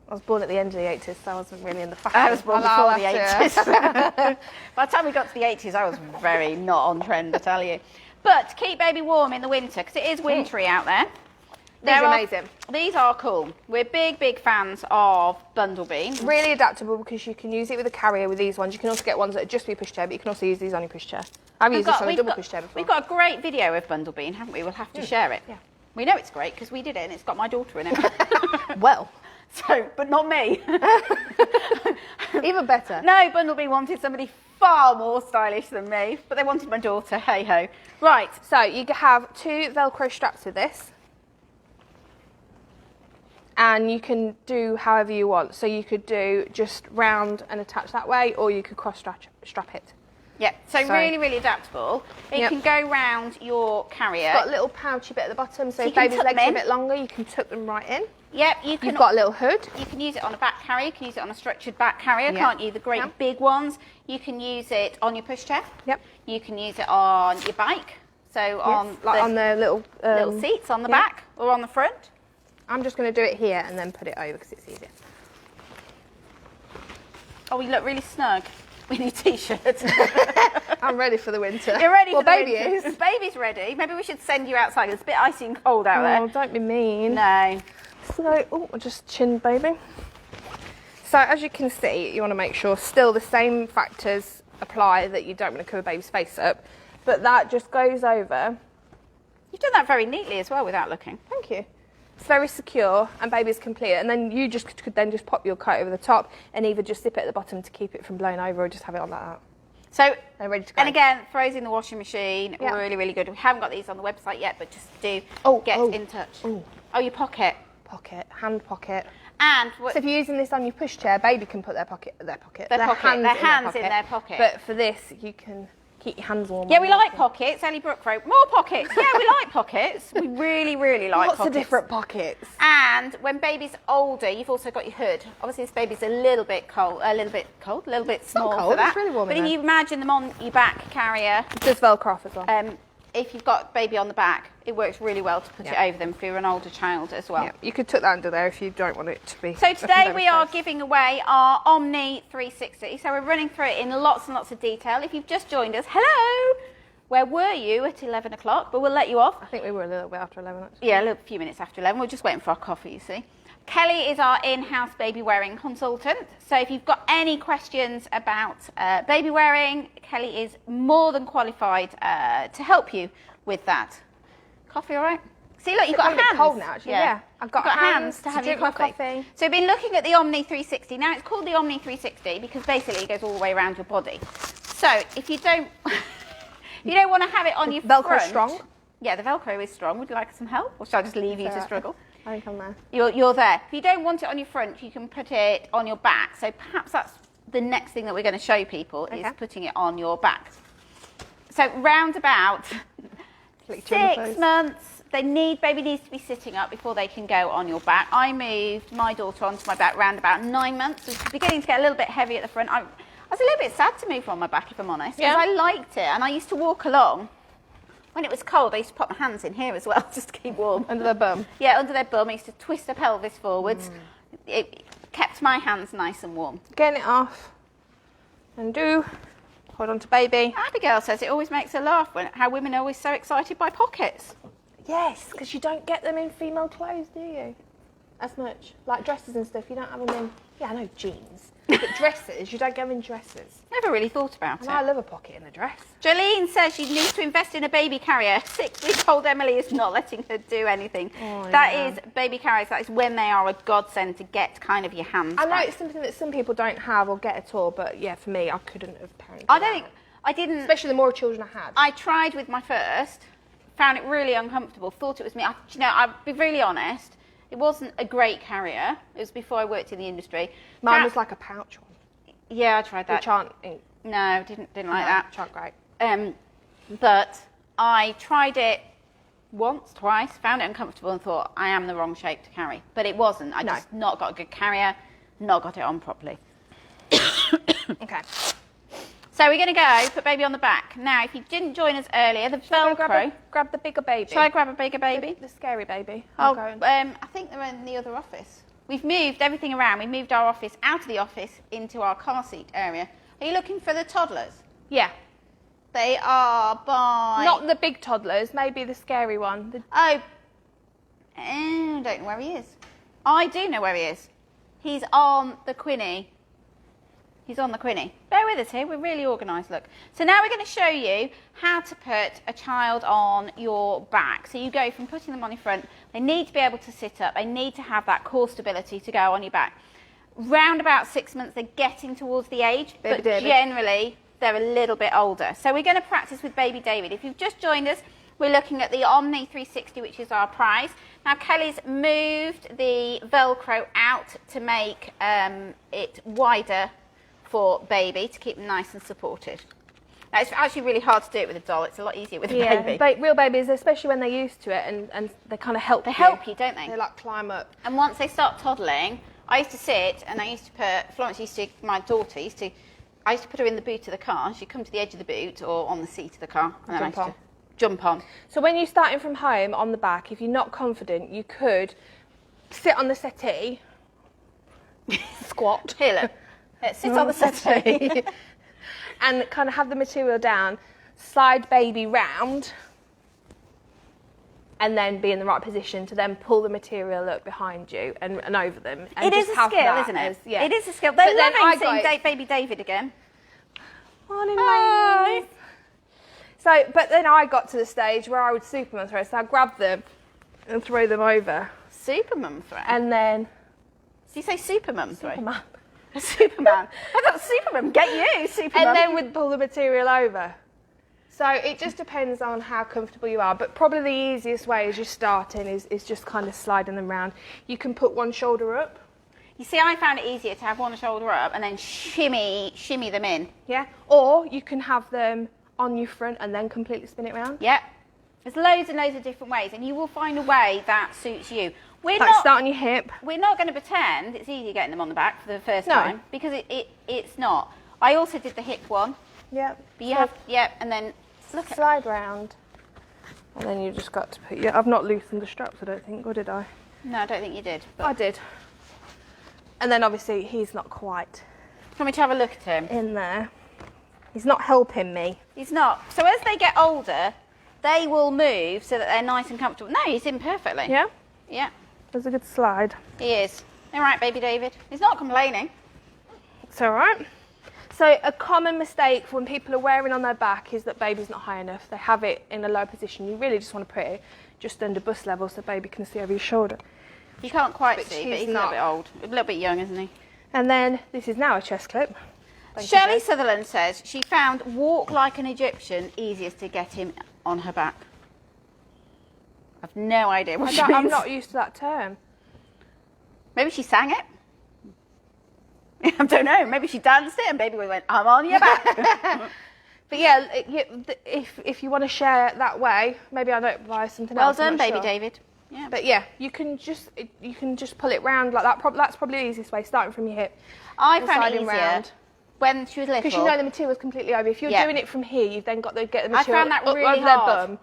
I was born at the end of the 80s, so I wasn't really in the fashion. I was born before the 80s. By the time we got to the 80s, I was very not on trend, I tell you. But to keep baby warm in the winter, because it is wintry out there. These are amazing. These are cool. We're big fans of bundle bean. Really adaptable because you can use it with a carrier with these ones. You can also get ones that are just be pushchair, but you can also use these on your pushchair. I've used this on a double pushchair before. We've got a great video of bundle bean, haven't we? We'll have to share it. Yeah. We know it's great because we did it and it's got my daughter in it. Well. So, but not me. Even better. No, bundle bean wanted somebody far more stylish than me, but they wanted my daughter. Hey ho. Right. So you have 2 Velcro straps with this. And you can do however you want. So you could do just round and attach that way, or you could cross strap it. Yeah, so really adaptable. It can go round your carrier. It's got a little pouchy bit at the bottom, so if baby's legs are a bit longer, you can tuck them right in. Yep, You've got a little hood. You can use it on a back carrier, you can use it on a structured back carrier, can't you? The great big ones. You can use it on your pushchair. Yep. You can use it on your bike. So on the little seats on the back or on the front. I'm just going to do it here and then put it over because it's easier. Oh, we look really snug. We need t-shirts. I'm ready for the winter. You're ready for the baby winter. is. Baby's ready. Maybe we should send you outside. It's a bit icy and cold out there. Oh, don't be mean. No. So, I'll just chin baby. So as you can see, you want to make sure still the same factors apply, that you don't want to cover baby's face up, but that just goes over. You've done that very neatly as well without looking. Thank you. It's very secure and baby's complete, and then you could then just pop your coat over the top and either just zip it at the bottom to keep it from blowing over or just have it on like that. So, they're ready to go. And again, throws in the washing machine, really good. We haven't got these on the website yet, but just do get in touch. Oh, your pocket. Hand pocket. And so if you're using this on your pushchair, baby can put their hands in their pocket. But for this, you can keep your hands warm. Yeah, we like pockets. Ellie Brooke wrote, more pockets. Yeah, we like pockets. We really like Lots pockets. of different pockets. And when baby's older, you've also got your hood. Obviously, this baby's a little bit small for that. It's really warm. But if you imagine them on your back carrier, it does Velcro off as well. If you've got baby on the back, it works really well to put it over them for an older child as well. Yeah, you could tuck that under there if you don't want it to be. So today we are giving away our Omni 360. So we're running through it in lots and lots of detail. If you've just joined us, hello! Where were you at 11 o'clock? But we'll let you off. I think we were a little bit after 11 actually. Yeah, a few minutes after 11. We're just waiting for our coffee, you see. Kelly is our in-house baby wearing consultant. So if you've got any questions about baby wearing, Kelly is more than qualified to help you with that. Coffee, all right? See, look, you've got hands. It's a bit cold now, actually. Yeah. I've got hands to have your coffee. So we've been looking at the Omni 360. Now it's called the Omni 360 because basically it goes all the way around your body. So if you don't, you don't want to have it on your Velcro front. strong. Yeah, the Velcro is strong. Would you like some help, or shall I just leave you to struggle? I think I'm there. You're there. If you don't want it on your front, you can put it on your back. So perhaps that's the next thing that we're going to show people is putting it on your back. So round about 6 months, baby needs to be sitting up before they can go on your back. I moved my daughter onto my back round about 9 months. It was beginning to get a little bit heavy at the front. I was a little bit sad to move on my back, if I'm honest, because I liked it and I used to walk along. When it was cold, I used to put my hands in here as well, just to keep warm. Under their bum? Yeah, under their bum. I used to twist the pelvis forwards. It kept my hands nice and warm. Getting it off. And do. hold on to baby. Abigail says it always makes her laugh how women are always so excited by pockets. Yes, because you don't get them in female clothes, do you? As much. Like dresses and stuff, you don't have them in, yeah, I know, jeans. But dresses, you don't get them in dresses. Never really thought about And it. I love a pocket in a dress. Jolene says she needs to invest in a baby carrier. 6-week-old Emily is not letting her do anything. Oh, That yeah. is baby carriers. That is when they are a godsend to get kind of your hands I know back. it's something that some people don't have or get at all, but yeah, for me, I couldn't have parented. I don't think, I didn't, Especially the more children I had. I tried with my first, found it really uncomfortable, thought it was me. You know, I'll be really honest, it wasn't a great carrier. It was before I worked in the industry. Mine was like a pouch one. Yeah, I tried that. Which aren't... No, didn't like that. Which aren't great. But I tried it once, twice, found it uncomfortable and thought, I am the wrong shape to carry. But it wasn't. I just not got a good carrier, not got it on properly. Okay. So we're going to go put baby on the back. Now, if you didn't join us earlier, the Velcro... Grab the bigger baby. Shall I grab a bigger baby? The scary baby. Oh, I think they're in the other office. We've moved everything around. We moved our office out of the office into our car seat area. Are you looking for the toddlers? Yeah. They are by... Not the big toddlers, maybe the scary one. I don't know where he is. I do know where he is. He's on the Quinny. He's on the Quinny. Bear with us here, we're really organised, look. So now we're going to show you how to put a child on your back. So you go from putting them on your front, they need to be able to sit up, they need to have that core stability to go on your back. Round about 6 months, they're getting towards the age, but generally they're a little bit older. So we're going to practice with baby David. If you've just joined us, we're looking at the Omni 360, which is our prize. Now Kelly's moved the Velcro out to make it wider for baby, to keep them nice and supported. Now it's actually really hard to do it with a doll. It's a lot easier with a baby. Yeah, real babies, especially when they're used to it, and they kind of help you. They help you, don't they? They like climb up. And once they start toddling, I used to sit and I used to put, Florence used to, my daughter used to, I used to put her in the boot of the car. She'd come to the edge of the boot or on the seat of the car. And then I used to jump on. So when you're starting from home on the back, if you're not confident, you could sit on the settee, squat. Here, look. Sit on the settee. And kind of have the material down, slide baby round, and then be in the right position to then pull the material up behind you and over them. And It is a skill, isn't it? Yeah. It is a skill. They're loving seeing baby David again. Morning, Hi. ladies. So, but then I got to the stage where I would Superman throw, so I'd grab them and throw them over. Supermum throw? And then... Did you say Supermum throw? Superman. Superman. I thought Supermum, get you, Superman. And then we'd pull the material over. So it just depends on how comfortable you are, but probably the easiest way as you're starting is just kind of sliding them around. You can put one shoulder up. You see, I found it easier to have one shoulder up and then shimmy them in. Yeah. Or you can have them on your front and then completely spin it around. Yep. There's loads and loads of different ways, and you will find a way that suits you. Like start on your hip. We're not going to pretend it's easy getting them on the back for the first time, because it's not. I also did the hip one. Yep. But you have, and then look at... Slide round. And then you just got to put... Yeah, I've not loosened the straps, I don't think, or did I? No, I don't think you did. But I did. And then obviously he's not quite... Can we have a look at him? In there. He's not helping me. He's not. So as they get older, they will move so that they're nice and comfortable. No, he's in perfectly. Yeah? Yeah. There's a good slide. He is. All right, baby David. He's not complaining. It's all right. So a common mistake when people are wearing on their back is that baby's not high enough. They have it in a low position. You really just want to put it just under bust level so baby can see over your shoulder. You can't quite But see, but he's he's a little bit old. A little bit young, isn't he? And then this is now a chest clip. Shirley Sutherland says she found walk like an Egyptian easiest to get him on her back. I've no idea what she means. I'm not used to that term. Maybe she sang it. I don't know. Maybe she danced it and baby went, I'm on your back. But yeah, if you want to share it that way, maybe I don't buy something else. Well done, baby David. Yeah. But yeah, you can just pull it round like that. That's probably the easiest way, starting from your hip. I found it easier when she was little. Because you know the material's completely over. If you're doing it from here, you've then got to get the material I found that up really over hard. their bum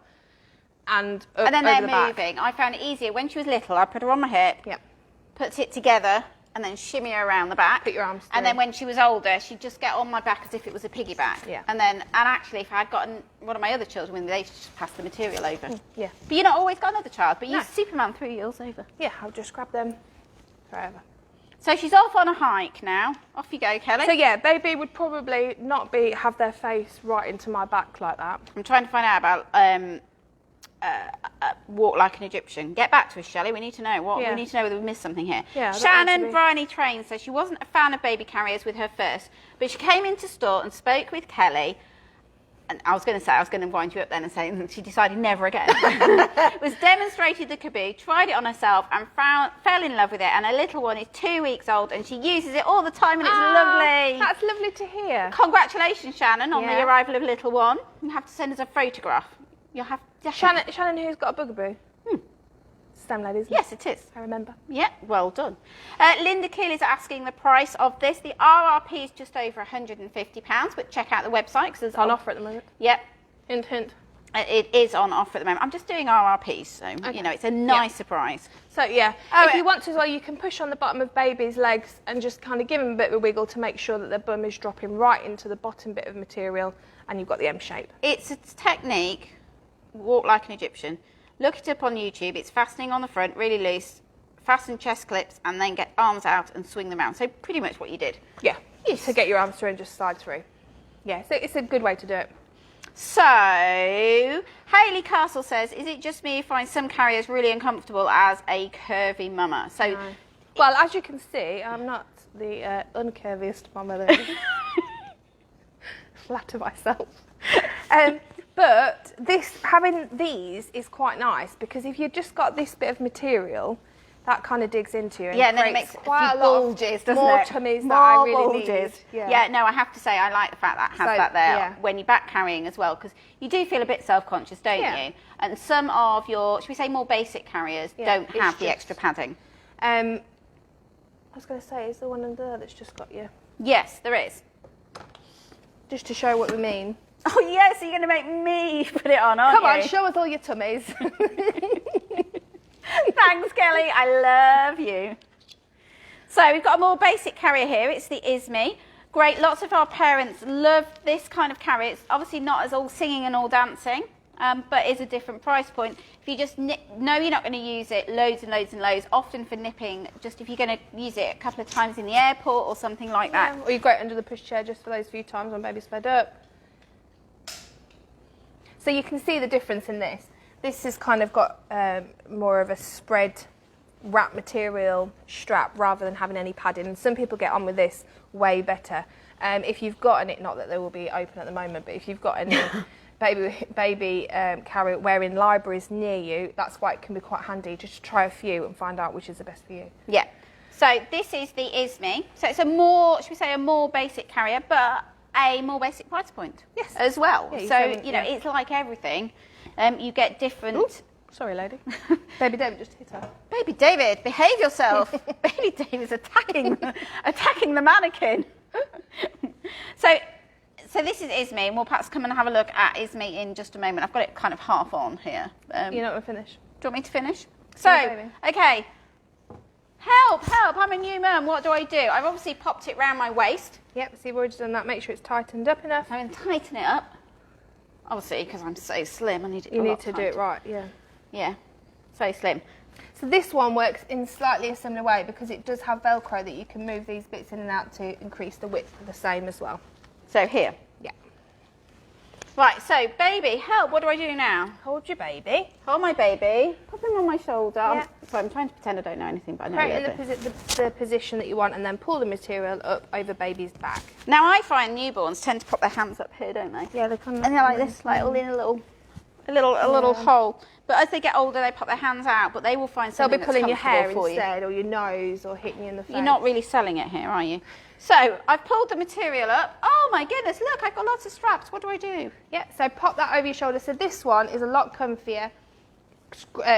and up then over they're the back. moving. I found it easier when she was little. I put her on my hip, Yeah. put it together, and and then shimmy her around the back. Put your arms through. And then when she was older, she'd just get on my back as if it was a piggyback. Yeah. And actually, if I had gotten one of my other children with me, they just pass the material over. Yeah. But you're not always got another child, but you No. Superman threw yours over. Yeah, I'll just grab them forever. So she's off on a hike now. Off you go, Kelly. So yeah, baby would probably not have their face right into my back like that. I'm trying to find out about walk like an Egyptian. Get back to us, Shelley. We need to know Yeah. we need to know whether we missed something here. Yeah, Shannon Bryony Train says she wasn't a fan of baby carriers with her first, but she came into store and spoke with Kelly. And I was going to wind you up then and say she decided never again. Was demonstrated the Kaboo, tried it on herself and fell in love with it. And her little one is 2 weeks old and she uses it all the time and it's lovely. That's lovely to hear. Congratulations, Shannon, on the Yeah. arrival of little one. You have to send us a photograph. You'll have Shannon who's got a bugaboo? Same lady, isn't it? Yes, it is. I remember. Yeah, well done. Linda Keel is asking the price of this. The RRP is just over £150, but check out the website because It's on offer at the moment. Yep, Hint, hint. it is on offer at the moment. I'm just doing RRPs, so you know it's a nice surprise. So yeah, if you want to as well, you can push on the bottom of baby's legs and just kind of give them a bit of a wiggle to make sure that their bum is dropping right into the bottom bit of material, and you've got the M shape. It's a technique. Walk like an Egyptian. Look it up on YouTube. It's fastening on the front, really loose. Fasten chest clips, and then get arms out and swing them out. So pretty much what you did. Yeah. To get your arms through and just slide through. Yeah. So it's a good way to do it. So, Hayley Castle says, is it just me who finds some carriers really uncomfortable as a curvy mama? So, No. Well, as you can see, I'm not the uncurviest mama there. Flatter myself. But having these is quite nice because if you've just got this bit of material, that kind of digs into you and and then it creates makes quite a lot bulges, doesn't more it? tummies More that I really bulges. need. Yeah, no, I have to say I like the fact that has that there when you're back carrying as well because you do feel a bit self-conscious, don't you? And some of your, should we say more basic carriers don't have the extra padding. I was going to say, is there one under there that's just got you? Yes, there is. Just to show what we mean. Oh yes, so you're going to make me put it on, aren't you? Come on, show us all your tummies. Thanks, Kelly. I love you. So we've got a more basic carrier here. It's the Ismi. Great. Lots of our parents love this kind of carrier. It's obviously not as all singing and all dancing, but is a different price point. If you just know you're not going to use it loads and loads and loads, often for nipping, just if you're going to use it a couple of times in the airport or something like that. Or you go under the pushchair just for those few times when baby's fed up. So you can see the difference in this. This has kind of got more of a spread wrap material strap rather than having any padding. And some people get on with this way better. If you've got any, not that they will be open at the moment, but if you've got any baby carrier wearing libraries near you, that's why it can be quite handy just to try a few and find out which is the best for you. Yeah. So this is the Ismi. So it's a more, should we say, a more basic carrier, but a more basic price point as well. Yeah, so, you know, it's like everything. You get different... Ooh, sorry, lady. Baby David just hit her. Baby David, behave yourself. Baby David's attacking the mannequin. So this is Ismi, and we'll perhaps come and have a look at Ismi in just a moment. I've got it kind of half on here. You're not going to finish? Do you want me to finish? So, okay. Help, I'm a new mum. What do I do? I've obviously popped it round my waist. Yep, so you've already done that. Make sure it's tightened up enough. I'm going to tighten it up. Obviously, because I'm so slim, I need it. You need to do it right, yeah. Yeah, so slim. So this one works in slightly a similar way because it does have Velcro that you can move these bits in and out to increase the width the same as well. So here. Yeah. Right, so baby, help. What do I do now? Hold your baby. Hold my baby. Put him on my shoulder. Yeah. Sorry, I'm trying to pretend I don't know anything, but I know Create a in little bit. the position that you want and then pull the material up over baby's back. Now I find newborns tend to pop their hands up here, don't they? Yeah, they kind of. And they're like this, like all in a little hole. But as they get older, they pop their hands out. But they will find They'll something be pulling your that's hair comfortable for instead, or your nose, or hitting you in the face. You're not really selling it here, are you? So I've pulled the material up. Oh my goodness! Look, I've got lots of straps. What do I do? Yeah, so pop that over your shoulder. So this one is a lot comfier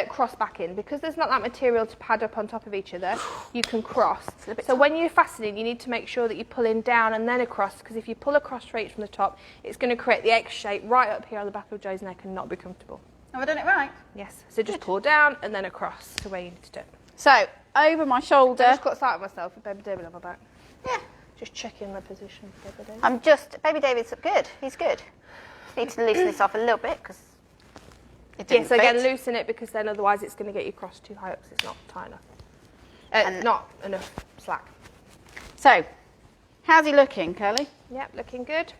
cross back in because there's not that material to pad up on top of each other. You can cross. So when you're fastening, you need to make sure that you're pulling down and then across because if you pull across straight from the top, it's going to create the X shape right up here on the back of Joe's neck and not be comfortable. Have I done it right? Yes. So just pull down and then across to where you need to do it. So over my I shoulder. just got sight of myself with Baby David on my back. Yeah. Just checking the position for Baby David. Baby David's good. He's good. Need to loosen this off a little bit because it didn't Yes, so again, fit. loosen it because then otherwise it's going to get you crossed too high up because it's not tight enough. Not enough slack. So, how's he looking, Curly? Yep, looking good.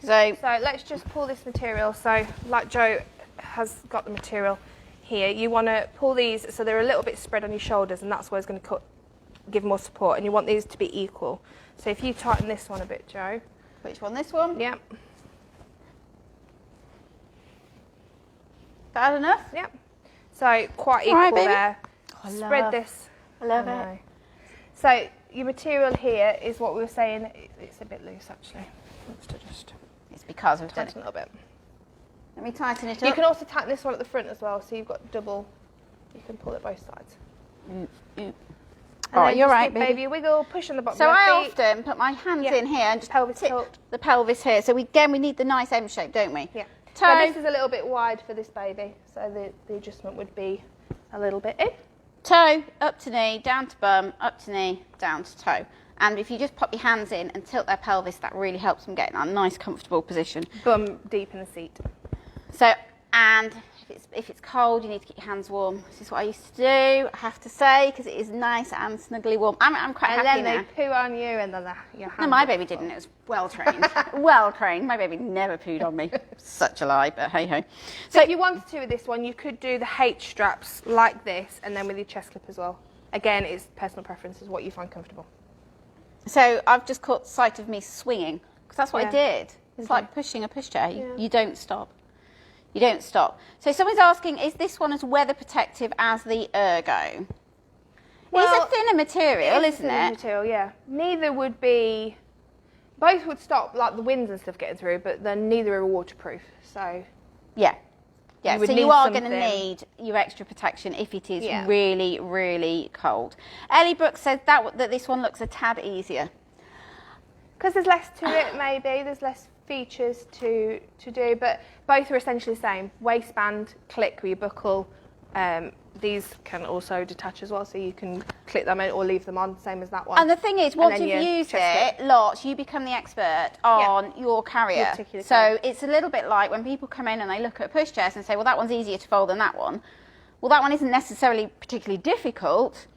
So let's just pull this material. So like Joe has got the material here, you want to pull these so they're a little bit spread on your shoulders, and that's where it's going to give more support, and you want these to be equal. So if you tighten this one a bit, Joe. which one? This one? Yep. Bad enough? Yep. So quite equal right, baby. there. Oh, Spread this. I love it. So your material here is what we were saying. It's a bit loose actually. Let's just It's because we've done tighten it. a little bit. Let me tighten it up. You can also tighten this one at the front as well, so you've got double. You can pull it both sides. And And right, then you're just right, give baby. baby a wiggle, push on the bottom So of I your feet. often put my hands in here and just Pelvis tip tilt. the pelvis here. So we need the nice M shape, don't we? Yeah. Toe. Now this is a little bit wide for this baby, so the adjustment would be a little bit in. Toe, up to knee, down to bum, up to knee, down to toe. And if you just pop your hands in and tilt their pelvis, that really helps them get in that nice, comfortable position. Bum deep in the seat. So, and if it's cold, you need to keep your hands warm. This is what I used to do, I have to say, because it is nice and snuggly warm. I'm quite happy And now. then they poo on you, and then your hands. No, my baby didn't. It was well trained. Well trained. My baby never pooed on me. Such a lie, but hey ho. So if you wanted to with this one, you could do the H straps like this, and then with your chest clip as well. Again, it's personal preference, is what you find comfortable. So I've just caught sight of me swinging, because that's what I Yeah. did. It's like pushing a pushchair. Yeah. You don't stop. You don't stop. So someone's asking, is this one as weather protective as the Ergo? Well, it's a thinner material, isn't thinner it? material, yeah. Neither would be. Both would stop like the winds and stuff getting through, but then neither are waterproof. So Yeah. Yeah, You would so you need are going to something. need your extra protection if it is Yeah. really, really cold. Ellie Brooks said that this one looks a tad easier. because there's less to it, maybe there's less features to do, but both are essentially the same. Waistband, click where you buckle. These can also detach as well, so you can click them in or leave them on, same as that one. And the thing is, once then you've your used chest it lots, you become the expert on your carrier. Your particular So carrier. it's a little bit like when people come in and they look at pushchairs and say, well, that one's easier to fold than that one. Well, that one isn't necessarily particularly difficult,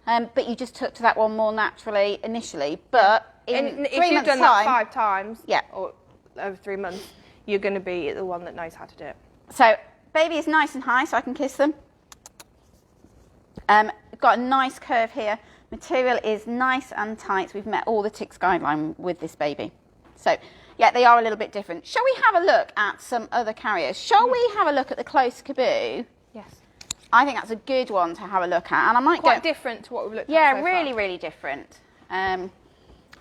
but you just took to that one more naturally initially. But in And 3 if you've months' done time, that 5 times, Yeah. or over 3 months, you're going to be the one that knows how to do it. So baby is nice and high, so I can kiss them. Got a nice curve here. Material is nice and tight. We've met all the TICS guideline with this baby. So yeah, they are a little bit different. Shall we have a look at some other carriers? Shall we have a look at the Close Caboo? Yes. I think that's a good one to have a look at, and I might Quite go. different to what we've looked at Yeah, so really, far. really different. I mean,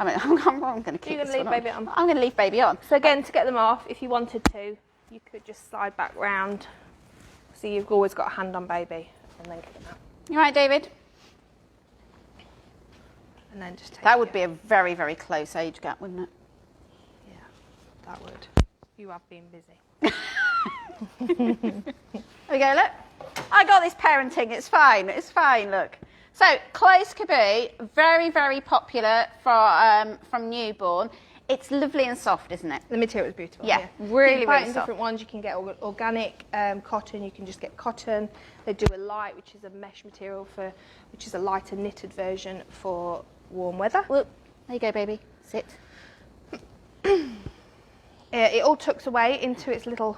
I'm going to keep You're this gonna leave one baby on. I'm going to leave baby on. So again, to get them off, if you wanted to, you could just slide back round. So you've always got a hand on baby, and then get them out. You right, David? And then just take That would be a very, very close age gap, wouldn't it? Yeah, that would. You have been busy. There we go, look. I got this parenting, it's fine, look. So, Close Caboo, very, very popular from newborn. It's lovely and soft, isn't it? The material is beautiful. Yeah, You really, can buy it really in soft. different ones. You can get organic cotton. You can just get cotton. They do a light, which is a mesh material which is a lighter knitted version for warm weather. Well, there you go, baby. Sit. It all tucks away into its little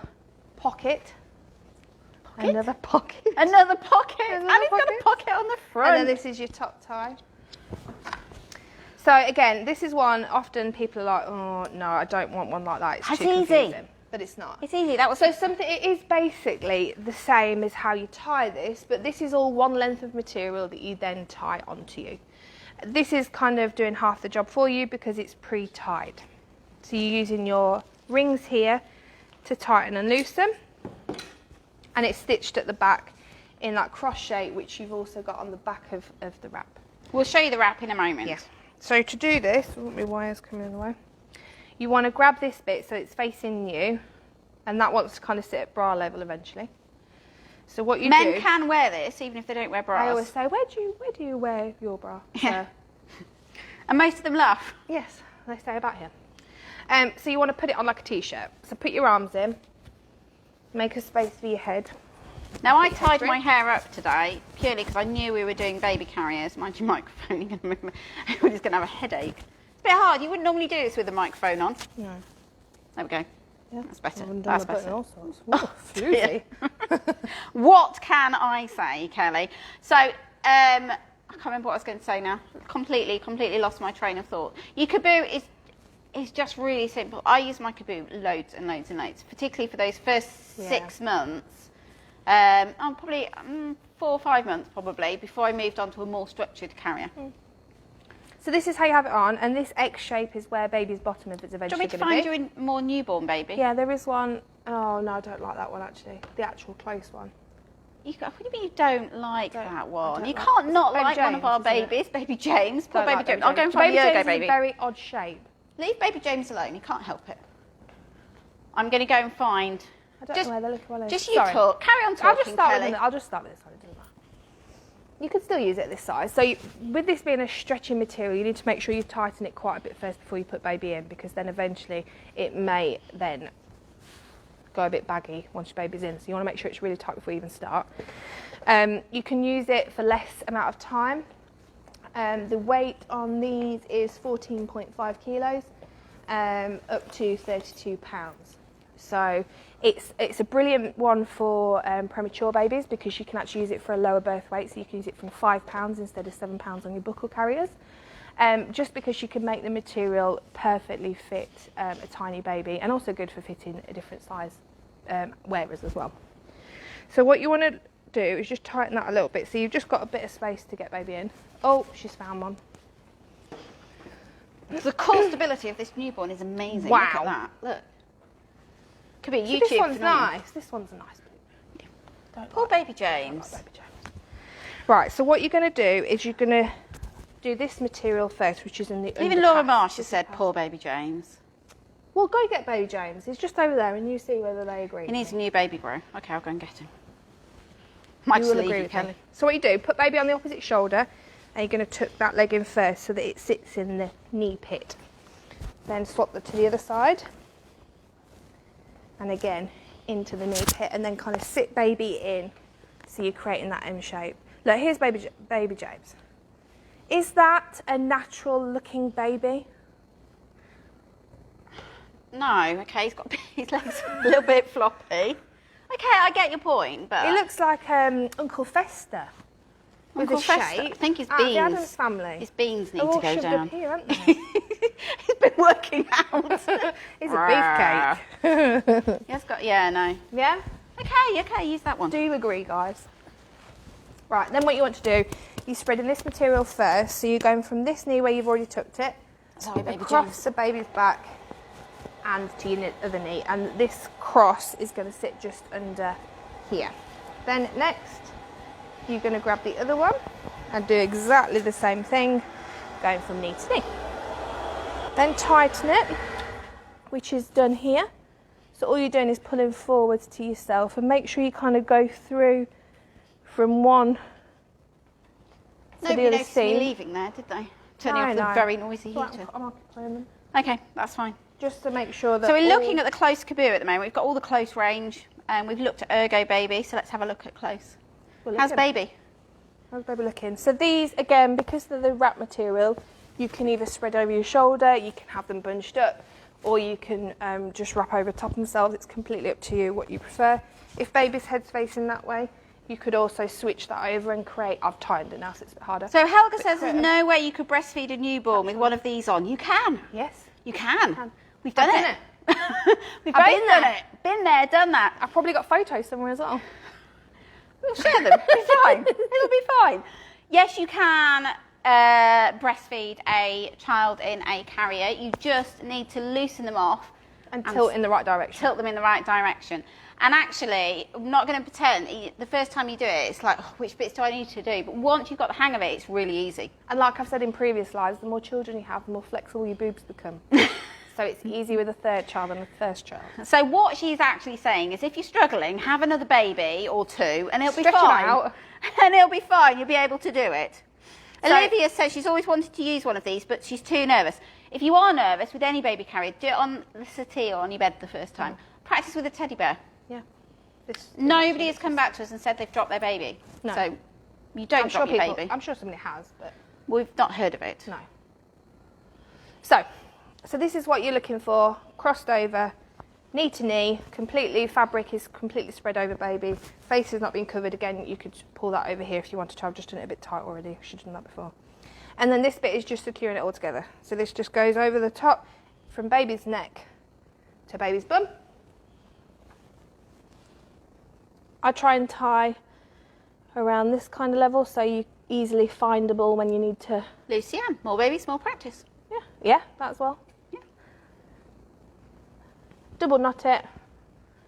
pocket. Another pocket. Another pocket. Another And it's got a pocket. pocket on the front. And then this is your top tie. So again, this is one, often people are like, oh no, I don't want one like that. It's That's too easy. confusing. But it's not. It's easy. That was So it is basically the same as how you tie this, but this is all one length of material that you then tie onto you. This is kind of doing half the job for you because it's pre-tied. So you're using your rings here to tighten and loosen, and it's stitched at the back in that cross shape, which you've also got on the back of the wrap. We'll show you the wrap in a moment. Yeah. So to do this, my wire's coming in the way. You want to grab this bit so it's facing you, and that wants to kind of sit at bra level eventually. So what you Men can wear this even if they don't wear bras. I always say, where do you wear your bra? Yeah. And most of them laugh. Yes, they say about him. So you want to put it on like a t-shirt. So put your arms in, make a space for your head. Now I tied my hair up today purely because I knew we were doing baby carriers. Mind your microphone, you're going to move. Everybody's going to have a headache. It's a bit hard. You wouldn't normally do this with a microphone on. No. There we go. Yeah. That's better. That's better. All sorts. Oh, floozy. What can I say, Kelly? So, I can't remember what I was going to say now. Completely lost my train of thought. Your caboo is just really simple. I use my caboo loads and loads and loads, particularly for those first 6 months. Probably 4 or 5 months probably before I moved on to a more structured carrier. So this is how you have it on, and this X shape is where baby's bottom is eventually going to be. Do you want me to find you a more newborn baby? Yeah, there is one. Oh no, I don't like that one actually. The actual close one. What do you mean you don't like that one? You like can't not Baby like James, one of our isn't it? babies, Baby James. Poor Don't Baby like James. I'll go and find Baby the James Ergo is baby. a very odd shape. Leave Baby James alone. He can't help it. I'm going to go and find. I don't know where they're looking. Well, just you talk. Carry on talking, I'll just start Kelly. I'll just start with this one. It doesn't matter. You can still use it this size. So with this being a stretchy material, you need to make sure you tighten it quite a bit first before you put baby in, because then eventually it may then go a bit baggy once your baby's in. So you want to make sure it's really tight before you even start. You can use it for less amount of time. The weight on these is 14.5 kilos, up to 32 pounds. So it's a brilliant one for premature babies, because you can actually use it for a lower birth weight. So you can use it from £5 instead of £7 on your buckle carriers. Just because you can make the material perfectly fit a tiny baby, and also good for fitting a different size wearers as well. So what you want to do is just tighten that a little bit, so you've just got a bit of space to get baby in. Oh, she's found one. The core stability of this newborn is amazing. Wow. Look at that. Look. Could be a YouTube. This one's phenomenon. nice. This one's a nice baby. Poor Baby James. Baby James. Right, so what you're going to do is you're going to do this material first, which is in the Even Laura Marsh has said, poor Baby James. Well, go get Baby James. He's just over there, and you see whether they agree. He needs a new baby grow. Okay, I'll go and get him. Might You just will leave agree you, with Kelly. me. So what you do, put baby on the opposite shoulder, and you're going to tuck that leg in first so that it sits in the knee pit. Then swap that to the other side, and again into the knee pit, and then kind of sit baby in, so you're creating that M shape. Look, here's baby James. Is that a natural looking baby? No, okay, he's got his legs a little bit floppy. Okay, I get your point, but It looks like Uncle Fester. With Uncle a Fester. shape. I think his The beans. Addams family. His beans need They're to all go shoved down. up here, aren't they? He's been working out. He's a beefcake. He has got, yeah, no. Yeah? Okay, use that one. Do you agree, guys? Right, then what you want to do, you're spreading this material first, so you're going from this knee where you've already tucked it, Sorry, Baby across James. the baby's back and to your other knee, and this cross is going to sit just under here. Then next, you're going to grab the other one and do exactly the same thing, going from knee to knee. Then tighten it, which is done here. So all you're doing is pulling forwards to yourself, and make sure you kind of go through from one to the Nobody other noticed me seam. leaving there, did they? Turning No, off no. the very noisy Well, heater. I'm occupying them. Okay, that's fine. Just to make sure that. So we're looking at the close caboo at the moment. We've got all the close range, and we've looked at Ergobaby, so let's have a look at close. How's baby? How's baby looking? So these, again, because they're the wrap material, you can either spread over your shoulder, you can have them bunched up, or you can just wrap over top themselves. It's completely up to you what you prefer. If baby's head's facing that way, you could also switch that over and create. I've tightened it now, so it's a bit harder. So Helga says there's no way you could breastfeed a newborn with one of these on. You can. Yes. You can. Can. We've done I've it. done We've I've both been done there. it. Been there, done that. I've probably got photos somewhere as well. We'll share them. It'll be fine. It'll be fine. Yes, you can breastfeed a child in a carrier. You just need to loosen them off And tilt in the right direction. Tilt them in the right direction. And actually, I'm not going to pretend, the first time you do it, it's like, oh, which bits do I need to do? But once you've got the hang of it, it's really easy. And like I've said in previous lives, the more children you have, the more flexible your boobs become. So it's easier with a third child than a first child. So what she's actually saying is if you're struggling, have another baby or two and it'll be Stretch them fine. out. And it'll be fine. You'll be able to do it. So, Olivia says she's always wanted to use one of these, but she's too nervous. If you are nervous with any baby carrier, do it on the settee or on your bed the first time. Practice with a teddy bear. Yeah. Nobody has come back to us and said they've dropped their baby. No. So you don't drop your baby. I'm sure somebody has, but We've not heard of it. no. So this is what you're looking for. Crossed over, knee to knee, fabric is completely spread over baby. Face has not been covered. Again, you could pull that over here if you wanted to. I've just done it a bit tight already. I should have done that before. And then this bit is just securing it all together. So this just goes over the top from baby's neck to baby's bum. I try and tie around this kind of level so you easily findable when you need to. Lucianne, more baby, small practice. Yeah, that as well. Yeah. Double knot it,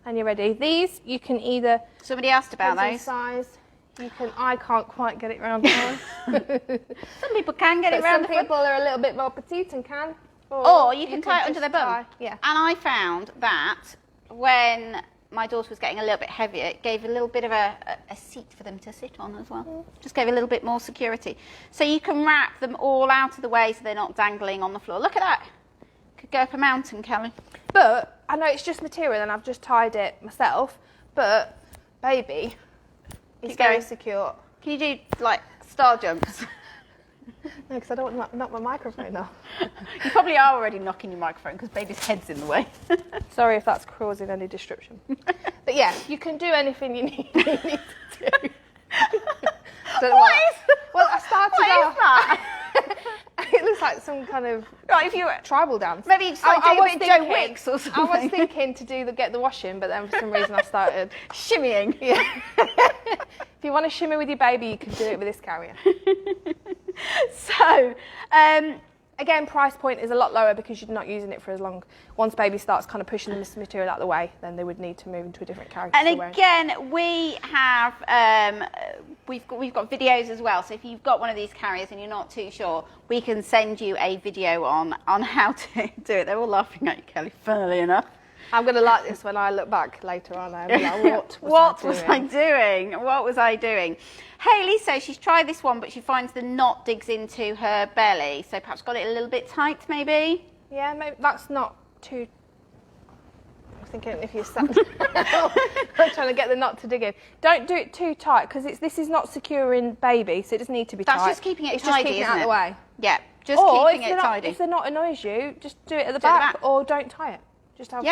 and you're ready. These you can either. Somebody asked about those. Size. You can. I can't quite get it round the front. Some people can get it round the Some front. people are a little bit more petite and can. Or you can tie it under their bum. Yeah. And I found that when my daughter was getting a little bit heavier, it gave a little bit of a seat for them to sit on as well. Just gave a little bit more security. So you can wrap them all out of the way so they're not dangling on the floor. Look at that. Could go up a mountain, Kelly. But I know it's just material and I've just tied it myself, but baby is very secure. Can you do like star jumps? No, because I don't want to knock my microphone off. You probably are already knocking your microphone because baby's head's in the way. Sorry if that's causing any disruption. But yeah, you can do anything you need to do. Well, I started What is that? It looks like some kind of Right, if you tribal dance. maybe you just like do a bit of Joe Wicks or something. I was thinking to get the washing, but then for some reason I started shimmying. Yeah. If you want to shimmy with your baby, you can do it with this carrier. So, again, price point is a lot lower because you're not using it for as long. Once baby starts kind of pushing this material out of the way, then they would need to move into a different carrier. And again, we have we've got videos as well. So if you've got one of these carriers and you're not too sure, we can send you a video on how to do it. They're all laughing at you, Kelly. Funnily enough. I'm going to like this when I look back later on. I'm like, what was I doing? What was I doing? Haley says she's tried this one, but she finds the knot digs into her belly. So perhaps got it a little bit tight, maybe? Yeah, maybe that's not too... I was thinking if you sat I'm trying to get the knot to dig in. Don't do it too tight because this is not securing baby, so it doesn't need to be tight. That's just keeping it it's tidy, just keeping isn't it out of the way. Yeah, just keeping it tidy. If the knot annoys you, just do it at the back or don't tie it. Just have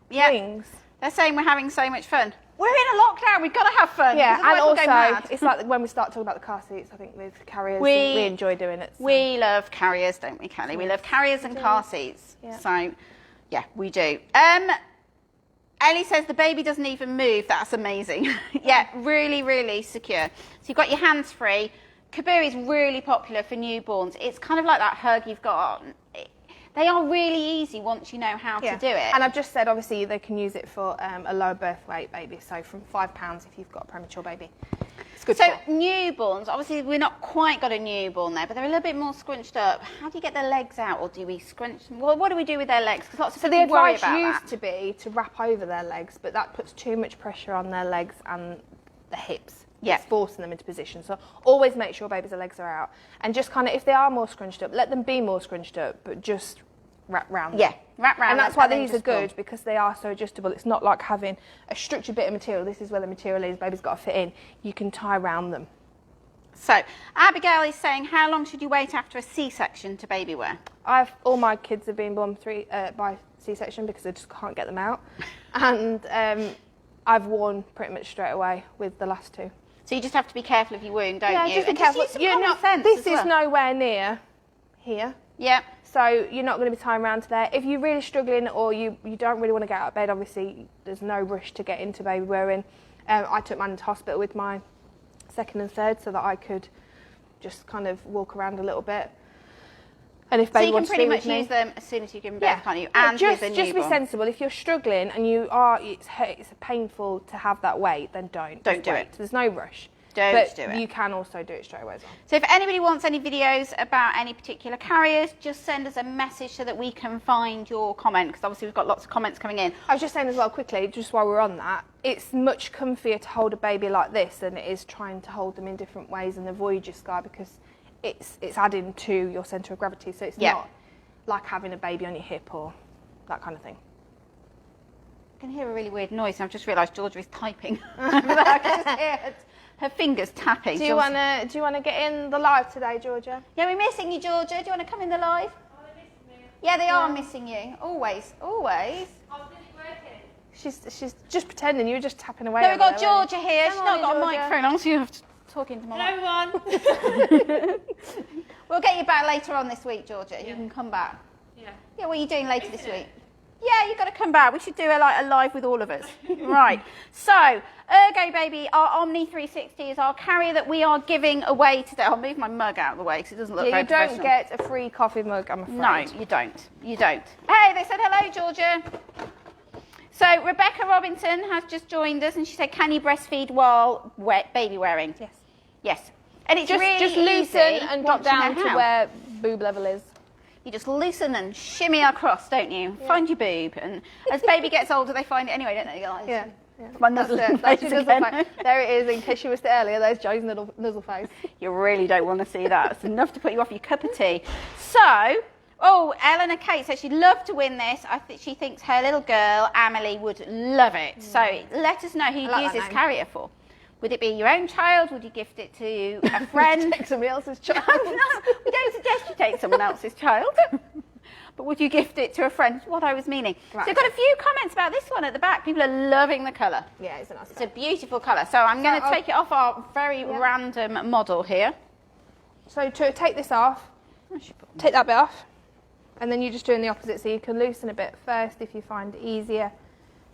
wings. They're saying we're having so much fun. We're in a lockdown, we've got to have fun. Yeah, and also, it's like when we start talking about the car seats, I think with carriers, we enjoy doing it. So. We love carriers, don't we, Kelly? We love carriers and car seats. Yeah. So, yeah, we do. Ellie says the baby doesn't even move. That's amazing. Yeah, really, really secure. So you've got your hands free. Kaboo is really popular for newborns. It's kind of like that hug you've got on. They are really easy once you know how to do it. And I've just said, obviously, they can use it for a lower birth weight baby, so from £5 if you've got a premature baby. It's good. So newborns, obviously we're not quite got a newborn there, but they're a little bit more scrunched up. How do you get their legs out, or do we scrunch them? Well, what do we do with their legs? Because lots of people worry about that. The advice used to be to wrap over their legs, but that puts too much pressure on their legs and the hips. Yeah. It's forcing them into position. So always make sure baby's legs are out. And just kind of, if they are more scrunched up, let them be more scrunched up, but just wrap round them. Yeah, wrap round. And that's why these are good, because they are so adjustable. It's not like having a structured bit of material. This is where the material is, baby's got to fit in. You can tie around them. So, Abigail is saying, how long should you wait after a C-section to baby wear? All my kids have been born by C-section because I just can't get them out. And I've worn pretty much straight away with the last two. So you just have to be careful of your wound, don't you? Yeah, just be careful. Just use some common sense this as well. is nowhere near here. Yeah. So you're not going to be tying around to there. If you're really struggling or you don't really want to get out of bed, obviously there's no rush to get into baby wearing. I took mine into hospital with my second and third so that I could just kind of walk around a little bit. And if baby wants to pretty much use them as soon as you give them birth, can't you? And just with a newborn. be sensible. If you're struggling and it's painful to have that weight, then don't do it. There's no rush. Don't do it. You can also do it straight away as well. So if anybody wants any videos about any particular carriers, just send us a message so that we can find your comment, because obviously we've got lots of comments coming in. I was just saying as well quickly, just while we're on that, it's much comfier to hold a baby like this than it is trying to hold them in different ways in the Voyager Sky, because it's adding to your centre of gravity, so it's not like having a baby on your hip or that kind of thing. I can hear a really weird noise, and I've just realised Georgia is typing. I can just hear her fingers tapping. Do you wanna get in the live today, Georgia? Yeah, we're missing you, Georgia. Do you want to come in the live? Oh, they're missing me. Yeah, they are missing you. Always, always. Oh, did it working? She's just pretending. You were just tapping away. No, we've over got there, weren't Georgia here. Come She's on not in, got a Georgia. microphone on, so you have to talk into my Hello, mic. everyone. We'll get you back later on this week, Georgia. You can come back. Yeah. Yeah, what are you doing later this week? Yeah, you've got to come back. We should do a live with all of us. Right. So, Ergobaby, our Omni 360 is our carrier that we are giving away today. I'll move my mug out of the way because it doesn't look Yeah, very you don't professional. get a free coffee mug, I'm afraid. No, you don't. You don't. Hey, they said hello, Georgia. So, Rebecca Robinson has just joined us and she said, can you breastfeed while wet baby wearing? Yes. Yes. And it's Just really loosen easy and drop once down you know to how. where boob level is. You just loosen and shimmy across, don't you? Yeah. Find your boob. And as baby gets older, they find it anyway, don't they, guys? Yeah. My That's nuzzle it. That's face your nuzzle again. face. There it is, in case you missed it earlier, there's Joe's nuzzle face. You really don't want to see that. It's enough to put you off your cup of tea. So, Eleanor Kate says she'd love to win this. I think she thinks her little girl, Amelie, would love it. So let us know who you'd like use that this name. carrier for. Would it be your own child? Would you gift it to a friend? Take somebody else's child. No, we don't suggest you take someone else's child. But would you gift it to a friend? What I was meaning. Right, So we've got a few comments about this one at the back. People are loving the colour. Yeah, it's a nice It's a beautiful colour. So I'm going to I'll- take it off our very random model here. So to take this off, take that bit off, and then you're just doing the opposite. So you can loosen a bit first if you find it easier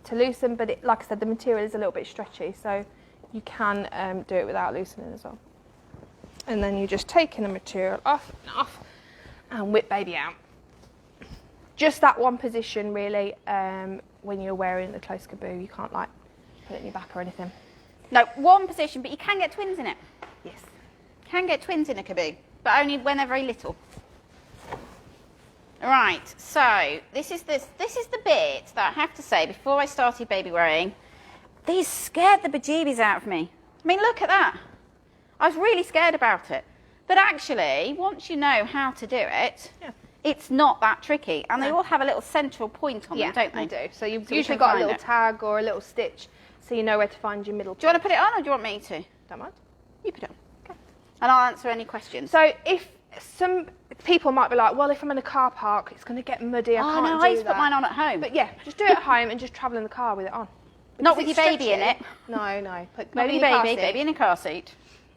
to loosen, but like I said, the material is a little bit stretchy, so you can do it without loosening as well. And then you're just taking the material off and whip baby out. Just that one position really, when you're wearing the close caboo, you can't like put it in your back or anything. No, one position, but you can get twins in it. Yes. Can get twins in a caboo, but only when they're very little. Right, so this is the bit that I have to say, before I started baby wearing, these scared the bejeebies out of me. I mean, look at that. I was really scared about it. But actually, once you know how to do it, it's not that tricky. And they all have a little central point on them, don't they? They do. So you've we usually can got a find little it. tag or a little stitch, so you know where to find your middle. Do you want to put it on or do you want me to? Don't mind. You put it on. Okay. And I'll answer any questions. So if some people might be like, well, if I'm in a car park, it's going to get muddy. I can't no, do I used to that. put mine on at home. But yeah, just do it at home and just travel in the car with it on. Not Because with your it's baby in it. stretchy. No. Put Not with in your your car baby, seat. baby in a car seat.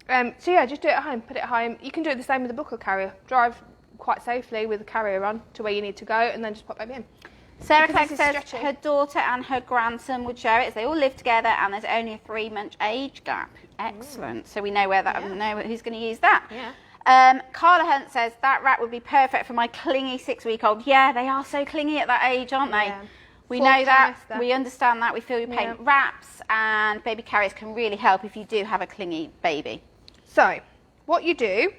So yeah, just do it at home. Put it at home. You can do it the same with the buckle carrier. Drive quite safely with the carrier on to where you need to go, and then just pop baby in. Sarah Because Clegg this is says stretchy. her daughter and her grandson would share it as they all live together and there's only a 3-month age gap. Excellent. So we know where that know who's going to use that. Yeah. Carla Hunt says that wrap would be perfect for my clingy 6-week-old. Yeah, they are so clingy at that age, aren't they? Yeah. We Full know that. trimester. We understand that. We feel your pain. Yeah. Wraps and baby carriers can really help if you do have a clingy baby. So what you do,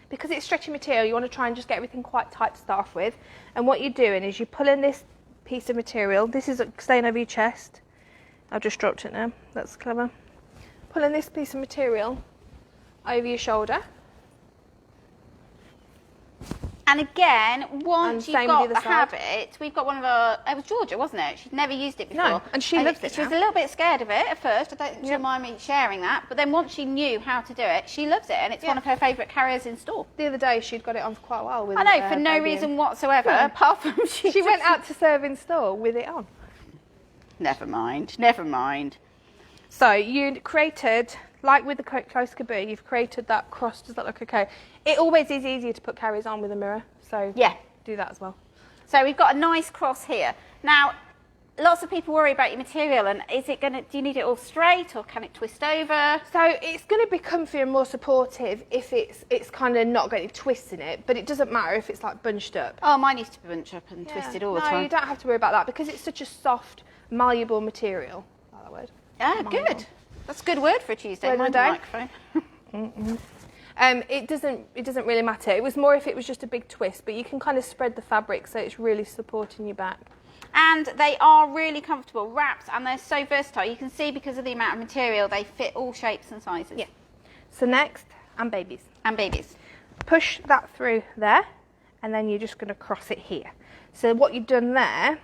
because it's stretchy material, you want to try and just get everything quite tight to start off with. And what you're doing is you're pulling this piece of material. This is staying over your chest. I've just dropped it now. That's clever. Pulling this piece of material over your shoulder. And again, once And you've same got with the the other side. habit, we've got one of our, it was Georgia, wasn't it? She'd never used it before. No, and she loves it She was now. a little bit scared of it at first. I don't think she'll mind me sharing that. But then once she knew how to do it, she loves it. And it's one of her favourite carriers in store. The other day she'd got it on for quite a while with I know, for her no baby reason in. whatsoever, apart from She went out to serve in store with it on. Never mind, never mind. So you created, like with the close caboo, you've created that cross. Does that look okay? It always is easier to put carriers on with a mirror. So Yeah. do that as well. So we've got a nice cross here. Now, lots of people worry about your material, and is it going to, do you need it all straight or can it twist over? So it's going to be comfy and more supportive if it's kind of not got any twists in it, but it doesn't matter if it's like bunched up. Oh, mine used to bunch up and twisted all the No, time. you don't have to worry about that because it's such a soft, malleable material. I like that word. Ah, Malleable. good. That's a good word for a Tuesday. Word of Mind the the day. microphone. It doesn't really matter. It was more if it was just a big twist, but you can kind of spread the fabric so it's really supporting your back. And they are really comfortable wraps, and they're so versatile. You can see because of the amount of material, they fit all shapes and sizes. Yeah. So next, and babies. And babies. Push that through there, and then you're just going to cross it here. So what you've done there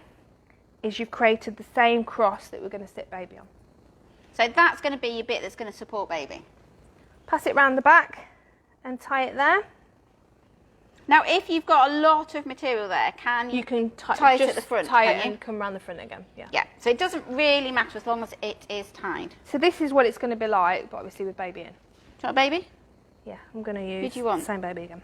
is you've created the same cross that we're going to sit baby on. So that's going to be your bit that's going to support baby. Pass it round the back and tie it there. Now, if you've got a lot of material there, You can tie it just at the front, tie can it you? and come round the front again. Yeah. Yeah, so it doesn't really matter as long as it is tied. So this is what it's going to be like, but obviously with baby in. Do you want a baby? Yeah, I'm going to use do you want? the same baby again.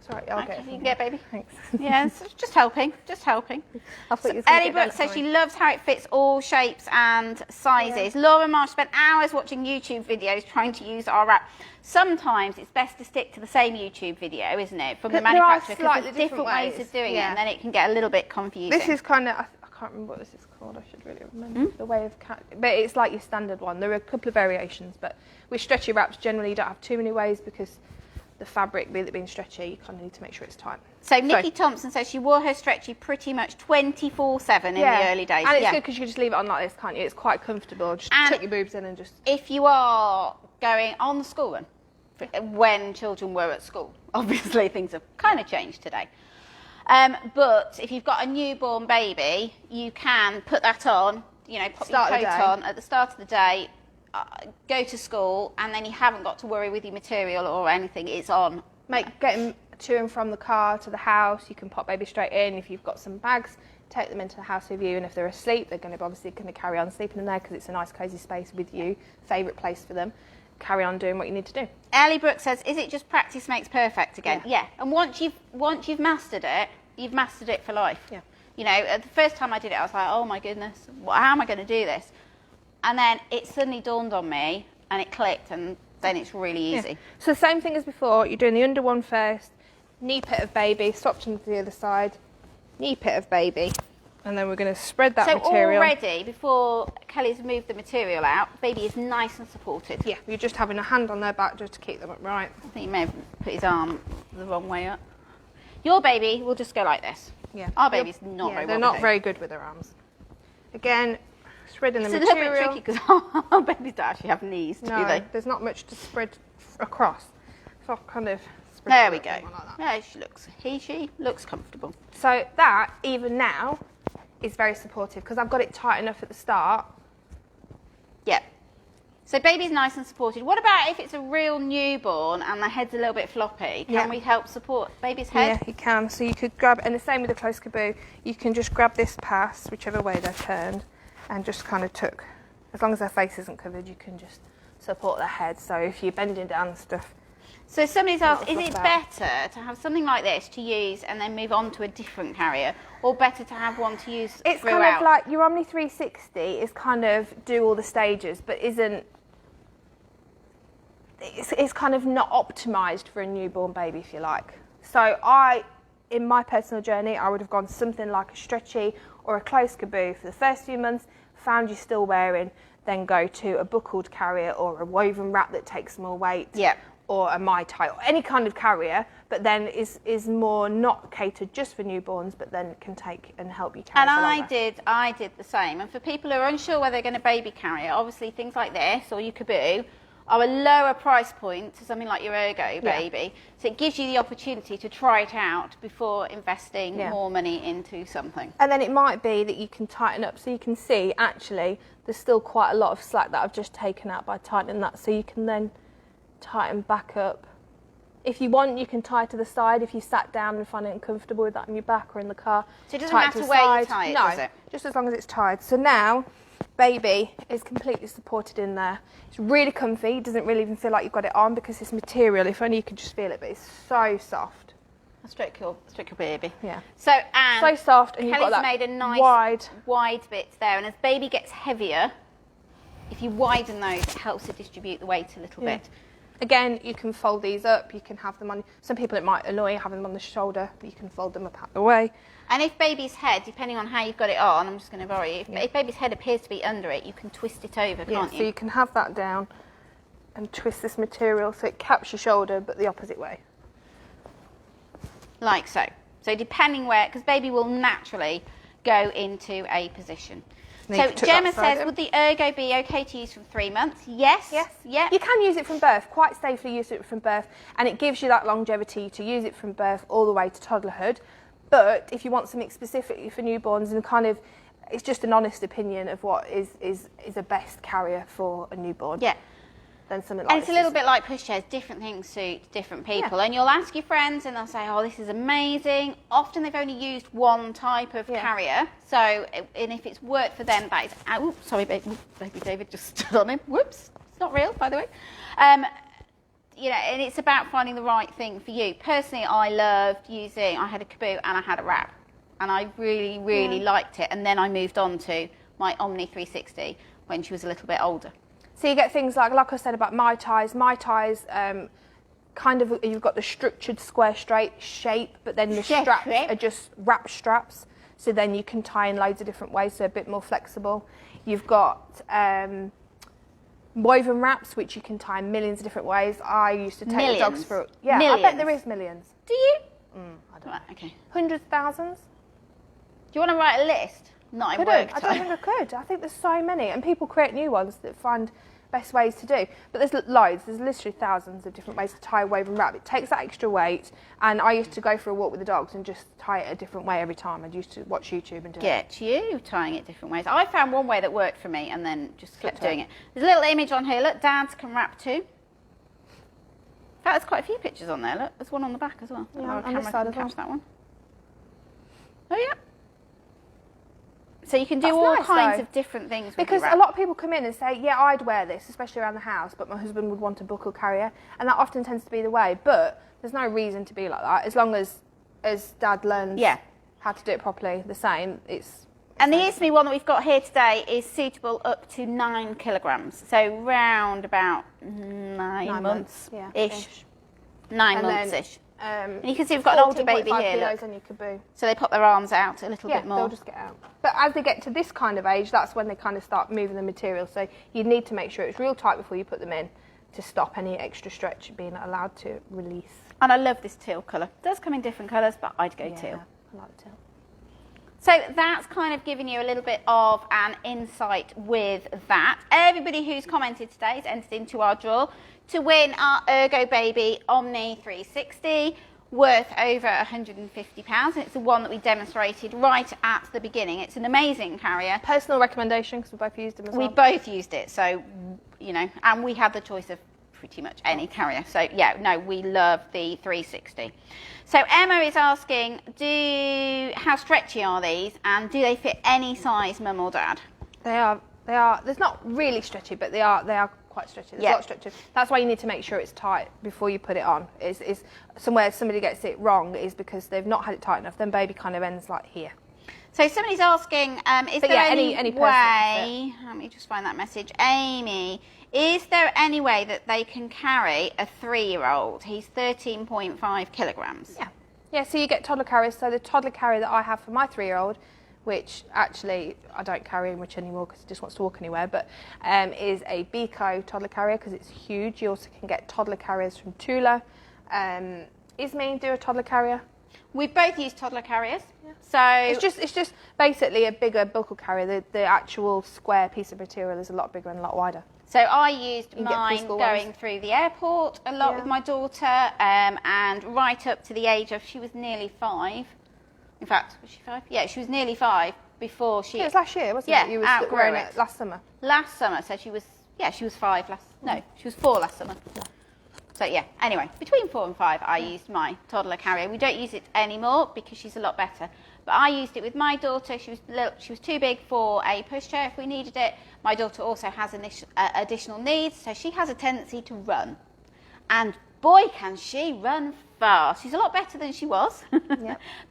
Sorry, I'll get it. You can get baby. Thanks. Yeah, it's just helping, just helping. I thought So you were gonna Ellie get down Brooks says for she me. loves how it fits all shapes and sizes. Laura Marsh spent hours watching YouTube videos trying to use our wrap. Sometimes it's best to stick to the same YouTube video, isn't it, from the But there are manufacturer, because slightly there's different ways ways. of doing it, Yeah. and then it can get a little bit confusing. This is kind of, I can't remember what this is called, I should really remember. The way of, but it's like your standard one. There are a couple of variations, but with stretchy wraps, generally you don't have too many ways because the fabric, with it being stretchy, you kind of need to make sure it's tight. So Nikki Thompson says she wore her stretchy pretty much 24/7 in the early days. And it's good because you can just leave it on like this, can't you? It's quite comfortable. Just tuck your boobs in and just... If you are going on the school run, when children were at school, obviously things have kind of changed today. But if you've got a newborn baby, you can put that on, you know, pop your coat on at the start of the day, go to school, and then you haven't got to worry with your material or anything. It's on. Getting to and from the car to the house, you can pop baby straight in. If you've got some bags, take them into the house with you, and if they're asleep, they're going to carry on sleeping in there because it's a nice cosy space with you, favourite place for them. Carry on doing what you need to do. Ellie Brooks says, "Is it just practice makes perfect again?" Yeah. And once you've mastered it, you've mastered it for life. Yeah. You know, the first time I did it, I was like, "Oh my goodness, how am I going to do this?" And then it suddenly dawned on me, and it clicked, and then it's really easy. Yeah. So the same thing as before. You're doing the under one first, knee pit of baby, swapped into the other side, knee pit of baby, and then we're going to spread that material. So already, before Kelly's moved the material out, baby is nice and supported. Yeah, you're just having a hand on their back just to keep them upright. I think he may have put his arm the wrong way up. Your baby will just go like this. Yeah. Our baby's not very well. They're not very good with their arms. Again, spreading the It's material. a little bit tricky because our babies don't actually have knees, do No, they? there's not much to spread across. So I'll kind of spread There it we out go. like that. Yeah, she looks comfortable. So that, even now, is very supportive because I've got it tight enough at the start. Yeah. So baby's nice and supported. What about if it's a real newborn and the head's a little bit floppy? Can we help support baby's head? Yeah, you can. So you could grab, and the same with the close caboo, you can just grab this pass, whichever way they're turned, and just kind of tuck. As long as their face isn't covered, you can just support their head. So if you're bending down and stuff. So somebody's asked, is Not it bad. better to have something like this to use and then move on to a different carrier, or better to have one to use It's throughout? kind of like your Omni 360 is kind of do all the stages, but isn't. It's kind of not optimised for a newborn baby, if you like. So in my personal journey, I would have gone something like a stretchy or a close caboo for the first few months, found you still wearing, then go to a buckled carrier or a woven wrap that takes more weight. Yeah. Or a Mai Tai, or any kind of carrier, but then is more not catered just for newborns, but then can take and help you carry. And for longer. I did the same. And for people who are unsure whether they're going to baby carrier, obviously things like this or your caboo are a lower price point to something like your Ergo baby. So it gives you the opportunity to try it out before investing more money into something. And then it might be that you can tighten up, so you can see actually there's still quite a lot of slack that I've just taken out by tightening that, so you can then tighten back up. If you want, you can tie to the side if you sat down and find it uncomfortable with that on your back or in the car. So it doesn't tie matter to the where you side. tie it, no, does it? just as long as it's tied. So now, baby is completely supported in there. It's really comfy. It doesn't really even feel like you've got it on because this material, if only you could just feel it, but it's so soft. I'll stroke your baby. Yeah. So, and So soft, and you've Kelly's got that made a nice wide bits there, and as baby gets heavier, if you widen those, it helps to distribute the weight a little bit. Again, you can fold these up, you can have them on, some people it might annoy having them on the shoulder, but you can fold them up out the way. And if baby's head, depending on how you've got it on, I'm just going to borrow you, if baby's head appears to be under it, you can twist it over, can't you? So you can have that down and twist this material so it caps your shoulder, but the opposite way. Like so. So depending where, because baby will naturally go into a position. So Gemma says, would the Ergo be okay to use from 3 months? Yes. Yes. Yeah. You can use it from birth, quite safely use it from birth, and it gives you that longevity to use it from birth all the way to toddlerhood. But if you want something specifically for newborns and kind of, it's just an honest opinion of what is a best carrier for a newborn. Yeah. Then something like and it's a little bit like pushchairs, different things suit different people. And you'll ask your friends and they'll say, oh, this is amazing. Often they've only used one type of carrier. So, and if it's worked for them, that is, oops, sorry, baby David just stood on him. Whoops, it's not real, by the way. You know, and it's about finding the right thing for you. Personally, I loved using, I had a Kaboo and I had a wrap. And I really, really liked it. And then I moved on to my Omni 360 when she was a little bit older. So you get things like I said about my ties, kind of, you've got the structured square straight shape, but then the straps are just wrap straps. So then you can tie in loads of different ways, so a bit more flexible. You've got woven wraps, which you can tie in millions of different ways. I used to take the dogs for, I bet there is millions. Do you? I don't know. Okay. Hundreds, thousands. Do you want to write a list? Not in work I don't think I could. I think there's so many, and people create new ones that find best ways to do. But there's loads. There's literally thousands of different ways to tie a woven wrap. It takes that extra weight, and I used to go for a walk with the dogs and just tie it a different way every time. I used to watch YouTube and do it. Get you tying it different ways. I found one way that worked for me, and then just kept doing it. There's a little image on here. Look, dads can wrap too. In fact, there's quite a few pictures on there. Look, there's one on the back as well. Yeah, on this side as well. That one. Oh yeah. So you can do all kinds of different things. Because a lot of people come in and say, yeah, I'd wear this, especially around the house, but my husband would want a buckle carrier. And that often tends to be the way. But there's no reason to be like that. As long as Dad learns how to do it properly, the same, it's... And the ISME one that we've got here today is suitable up to 9 kilograms. So round about 9 months-ish. 9 months-ish. And you can see we've got an older baby here. Look. On your Kaboo. So they pop their arms out a little bit more. They'll just get out. But as they get to this kind of age, that's when they kind of start moving the material. So you need to make sure it's real tight before you put them in to stop any extra stretch being allowed to release. And I love this teal colour. It does come in different colours, but I'd go teal. I like teal. So that's kind of giving you a little bit of an insight with that. Everybody who's commented today is entered into our draw to win our Ergobaby Omni 360 worth over £150. And it's the one that we demonstrated right at the beginning. It's an amazing carrier. Personal recommendation, because we both used them as well. We both used it, so, you know, and we had the choice of pretty much any carrier. So, yeah, no, we love the 360. So Emma is asking, how stretchy are these, and do they fit any size, mum or dad? They are. There's not really stretchy, but they are quite stretchy. There's a lot of stretchy. That's why you need to make sure it's tight before you put it on. Is somewhere somebody gets it wrong is because they've not had it tight enough. Then baby kind of ends like here. So somebody's asking, is there any way, let me just find that message, Amy, is there any way that they can carry a 3-year-old? He's 13.5 kilograms. Yeah, so you get toddler carriers. So the toddler carrier that I have for my 3-year-old, which actually I don't carry much anymore because he just wants to walk anywhere, but is a Biko toddler carrier because it's huge. You also can get toddler carriers from Tula. Ismee do a toddler carrier? We both use toddler carriers. So it's just basically a bigger buckle carrier. The actual square piece of material is a lot bigger and a lot wider. So I used mine going through the airport a lot with my daughter, and right up to the age of, she was nearly 5. In fact, was she 5? Yeah, she was nearly 5 before she... It was last year, wasn't it? You were wearing it last summer. Last summer, so she was 5 last... No, she was 4 last summer. So yeah, anyway, between 4 and 5 I used my toddler carrier. We don't use it anymore because she's a lot better. But I used it with my daughter. She was too big for a pushchair if we needed it. My daughter also has additional needs, so she has a tendency to run. And boy, can she run fast. She's a lot better than she was.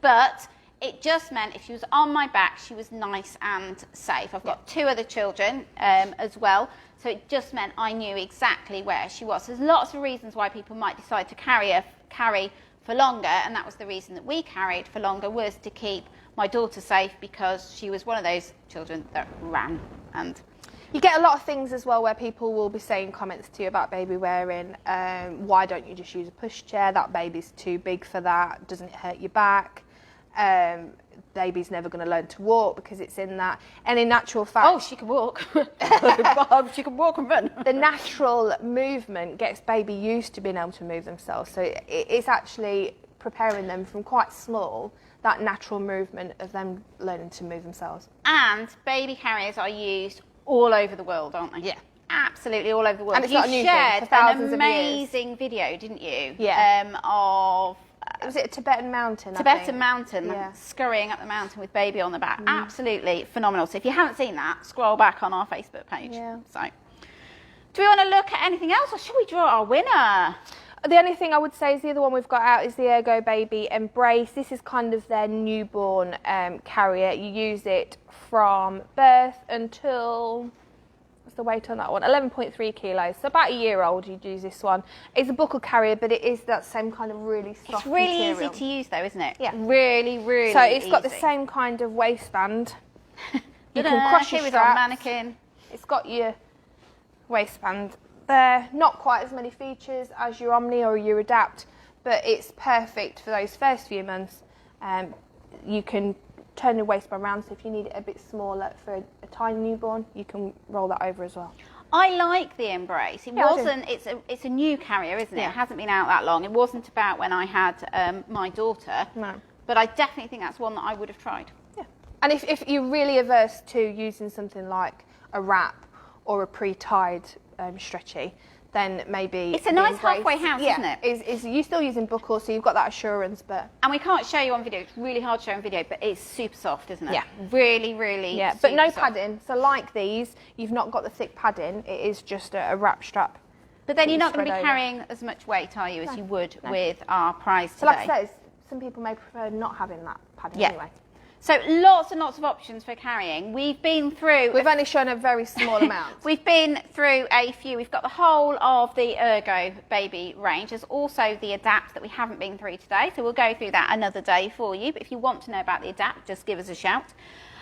But It just meant if she was on my back, she was nice and safe. I've got 2 other children as well, so it just meant I knew exactly where she was. There's lots of reasons why people might decide to carry for longer, and that was the reason that we carried for longer, was to keep my daughter safe, because she was one of those children that ran. And you get a lot of things as well where people will be saying comments to you about baby wearing. Why don't you just use a pushchair? That baby's too big for that. Doesn't it hurt your back? Baby's never going to learn to walk because it's in that. And in natural fact, oh, she can walk. She can walk and run. The natural movement gets baby used to being able to move themselves. So it's actually preparing them from quite small, that natural movement of them learning to move themselves. And baby carriers are used all over the world, aren't they? Yeah. Absolutely all over the world. And it's not a new thing, shared for thousands an of years. amazing video, didn't you? Yeah. Of was it a Tibetan mountain? Tibetan mountain, Yeah. scurrying up the mountain with baby on the back. Absolutely phenomenal. So if you haven't seen that, scroll back on our Facebook page. Yeah. So, do we want to look at anything else, or should we draw our winner? The only thing I would say is the other one we've got out is the Ergobaby Embrace. This is kind of their newborn carrier. You use it from birth until, what's the weight on that one? 11.3 kilos. So about a year old, you'd use this one. It's a buckle carrier, but it is that same kind of really soft It's really material. easy to use though, isn't it? Yeah. Really, really So it's got the easy. same kind of waistband. You Ta-da, can cross your here is our straps. mannequin. It's got your waistband there. Not quite as many features as your Omni or your Adapt, but it's perfect for those first few months. You can turn your waistband around, so if you need it a bit smaller for a tiny newborn, you can roll that over as well. I like the Embrace. It Yeah, I do. wasn't. It's a new carrier, isn't it? Yeah. It hasn't been out that long. It wasn't about when I had my daughter. No. But I definitely think that's one that I would have tried. Yeah. And if you're really averse to using something like a wrap or a pre-tied stretchy, then maybe It's a the nice Embrace- halfway house, yeah, isn't it? Is you're still using buckle, so you've got that assurance, but And we can't show you on video. It's really hard to show on video, but it's super soft, isn't it? Yeah. Really, really. yeah, but no super soft. padding. So like these, you've not got the thick padding. It is just a wrap strap. But then that you're you not going to spread be over. carrying as much weight, are you, as No. you would No. with our prize So today? like I said, some people may prefer not having that padding Yeah. anyway. So lots and lots of options for carrying. We've been through. We've only shown a very small amount. We've been through a few. We've got the whole of the Ergo baby range. There's also the Adapt that we haven't been through today, so we'll go through that another day for you. But if you want to know about the Adapt, just give us a shout.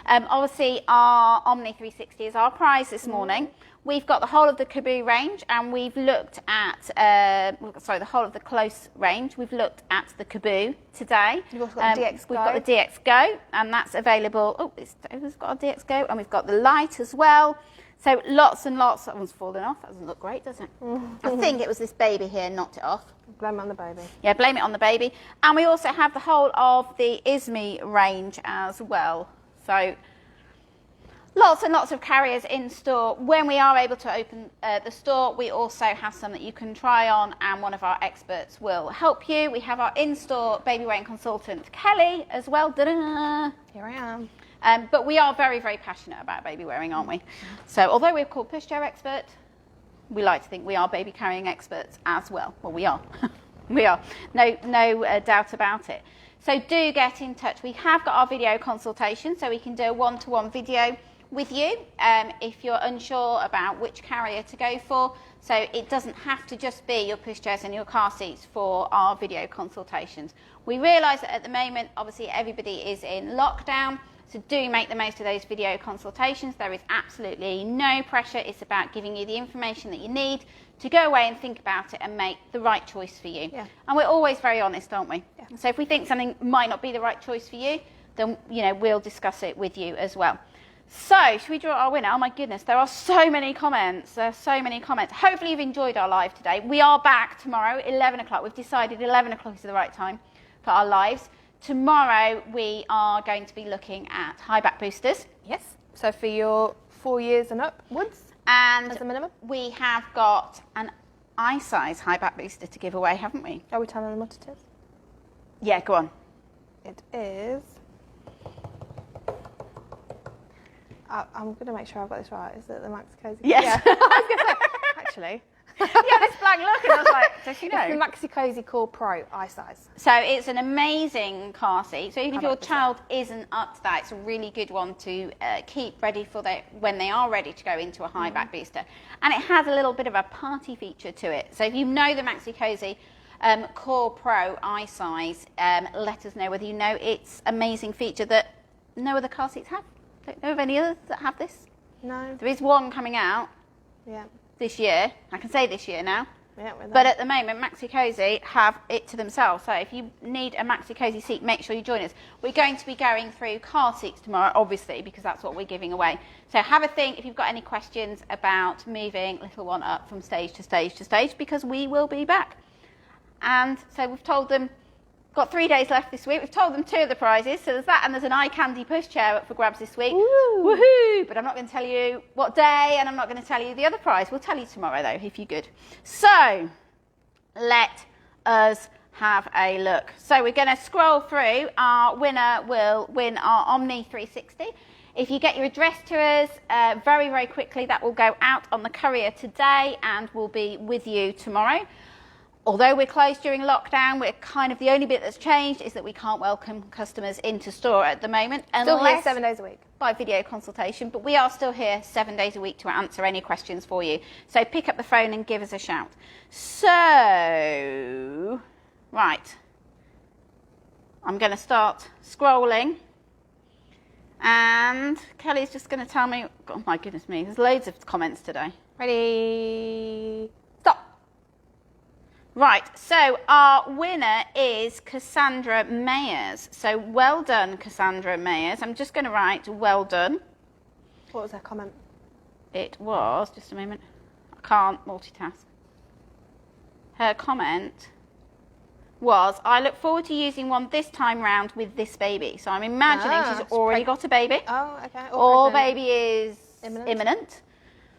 Obviously, our Omni 360 is our prize this morning. We've got the whole of the Kaboo range, and we've looked at, the whole of the Close range. We've looked at the Kaboo today. You've also got the DX We've Go. got the DX Go, and that's available. Oh, it's got a DX Go, and we've got the Lite as well. So lots and lots. That one's fallen off. That doesn't look great, does it? I think it was this baby here knocked it off. Blame on the baby. Yeah, blame it on the baby. And we also have the whole of the ISME range as well. So lots and lots of carriers in store. When we are able to open the store, we also have some that you can try on, and one of our experts will help you. We have our in-store baby wearing consultant, Kelly, as well. Da-da. Here I am. But we are very, very passionate about baby wearing, aren't we? So although we're called Pushchair Expert, we like to think we are baby carrying experts as well. Well, we are. We are. No doubt about it. So do get in touch. We have got our video consultation, so we can do a one-to-one video with you if you're unsure about which carrier to go for. So it doesn't have to just be your pushchairs and your car seats for our video consultations. We realise that at the moment, obviously, everybody is in lockdown. So do make the most of those video consultations. There is absolutely no pressure. It's about giving you the information that you need to go away and think about it and make the right choice for you. Yeah. And we're always very honest, aren't we? Yeah. So if we think something might not be the right choice for you, then we'll discuss it with you as well. So, should we draw our winner? Oh my goodness, there are so many comments. There are so many comments. Hopefully you've enjoyed our live today. We are back tomorrow, 11 o'clock. We've decided 11 o'clock is the right time for our lives. Tomorrow we are going to be looking at high back boosters. Yes. So for your 4 years and upwards, And as a minimum. we have got an i-size high back booster to give away, haven't we? Are we telling them what it is? Yeah, go on. It is. I'm going to make sure I've got this right. Is it the Max Cozy? Yes. Yeah. I was gonna say, actually. this blank look, and I was like, does she know? It's the Maxi Cozy Core Pro eye size. So it's an amazing car seat. So even if your 100%. child isn't up to that, it's a really good one to keep ready for when they are ready to go into a high back booster. And it has a little bit of a party feature to it. So if you know the Maxi Cozy Core Pro eye size, let us know whether you know its amazing feature that no other car seats have. Don't know of any others that have this. No. There is one coming out Yeah. this year. I can say this year now. Yeah. But at the moment, Maxi Cozy have it to themselves. So if you need a Maxi Cozy seat, make sure you join us. We're going to be going through car seats tomorrow, obviously, because that's what we're giving away. So have a think if you've got any questions about moving little one up from stage to stage to stage, because we will be back. And so we've told them, got 3 days left this week. We've told them 2 of the prizes. So there's that, and there's an eye candy pushchair up for grabs this week. Woo. Woohoo! But I'm not going to tell you what day, and I'm not going to tell you the other prize. We'll tell you tomorrow, though, if you're good. So let us have a look. So we're going to scroll through. Our winner will win our Omni 360. If you get your address to us very, very quickly, that will go out on the courier today and will be with you tomorrow. Although we're closed during lockdown, we're kind of the only bit that's changed is that we can't welcome customers into store at the moment. Still here Unless 7 days a week. by video consultation, but we are still here 7 days a week to answer any questions for you. So pick up the phone and give us a shout. So, right. I'm going to start scrolling. And Kelly's just going to tell me, oh my goodness me, there's loads of comments today. Ready? Stop. Right, so our winner is Cassandra Mayers. So well done, Cassandra Mayers. I'm just going to write well done. What was her comment? It was, just a moment, I can't multitask. Her comment was, I look forward to using one this time round with this baby. So I'm imagining she's already got a baby. Oh, okay. Or pregnant. baby is Imminent. imminent.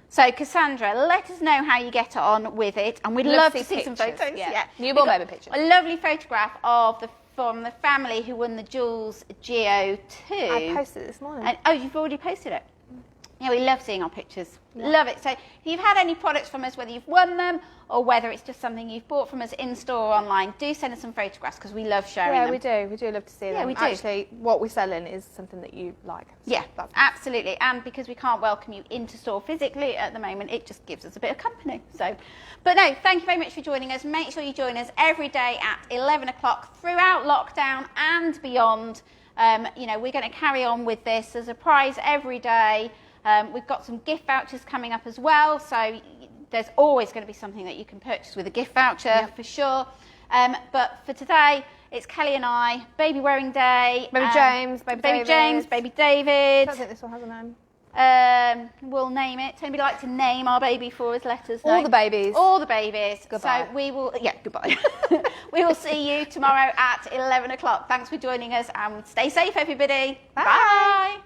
So Cassandra, let us know how you get on with it, and we'd love to see some pictures, photos. yeah. Newborn We've got baby pictures. A lovely photograph of from the family who won the Jules Geo 2. I posted it this morning. And, oh, you've already posted it? Yeah, we love seeing our pictures. Love it. So if you've had any products from us, whether you've won them or whether it's just something you've bought from us in store or online, do send us some photographs because we love sharing them. We do. We do love to see them. we do. Actually, what we're selling is something that you like. So Yeah, that's absolutely. And because we can't welcome you into store physically at the moment, it just gives us a bit of company. So, but no, thank you very much for joining us. Make sure you join us every day at 11 o'clock throughout lockdown and beyond. You know, we're going to carry on with this. There's a prize every day. We've got some gift vouchers coming up as well. So there's always going to be something that you can purchase with a gift voucher for sure. But for today, it's Kelly and I, baby wearing day. Baby James, baby David. James, baby David. I don't think this one has a name. We'll name it. Anybody like to name our baby for us? Let us know. All the babies. All the babies. Goodbye. So we will, goodbye. We will see you tomorrow at 11 o'clock. Thanks for joining us and stay safe, everybody. Bye.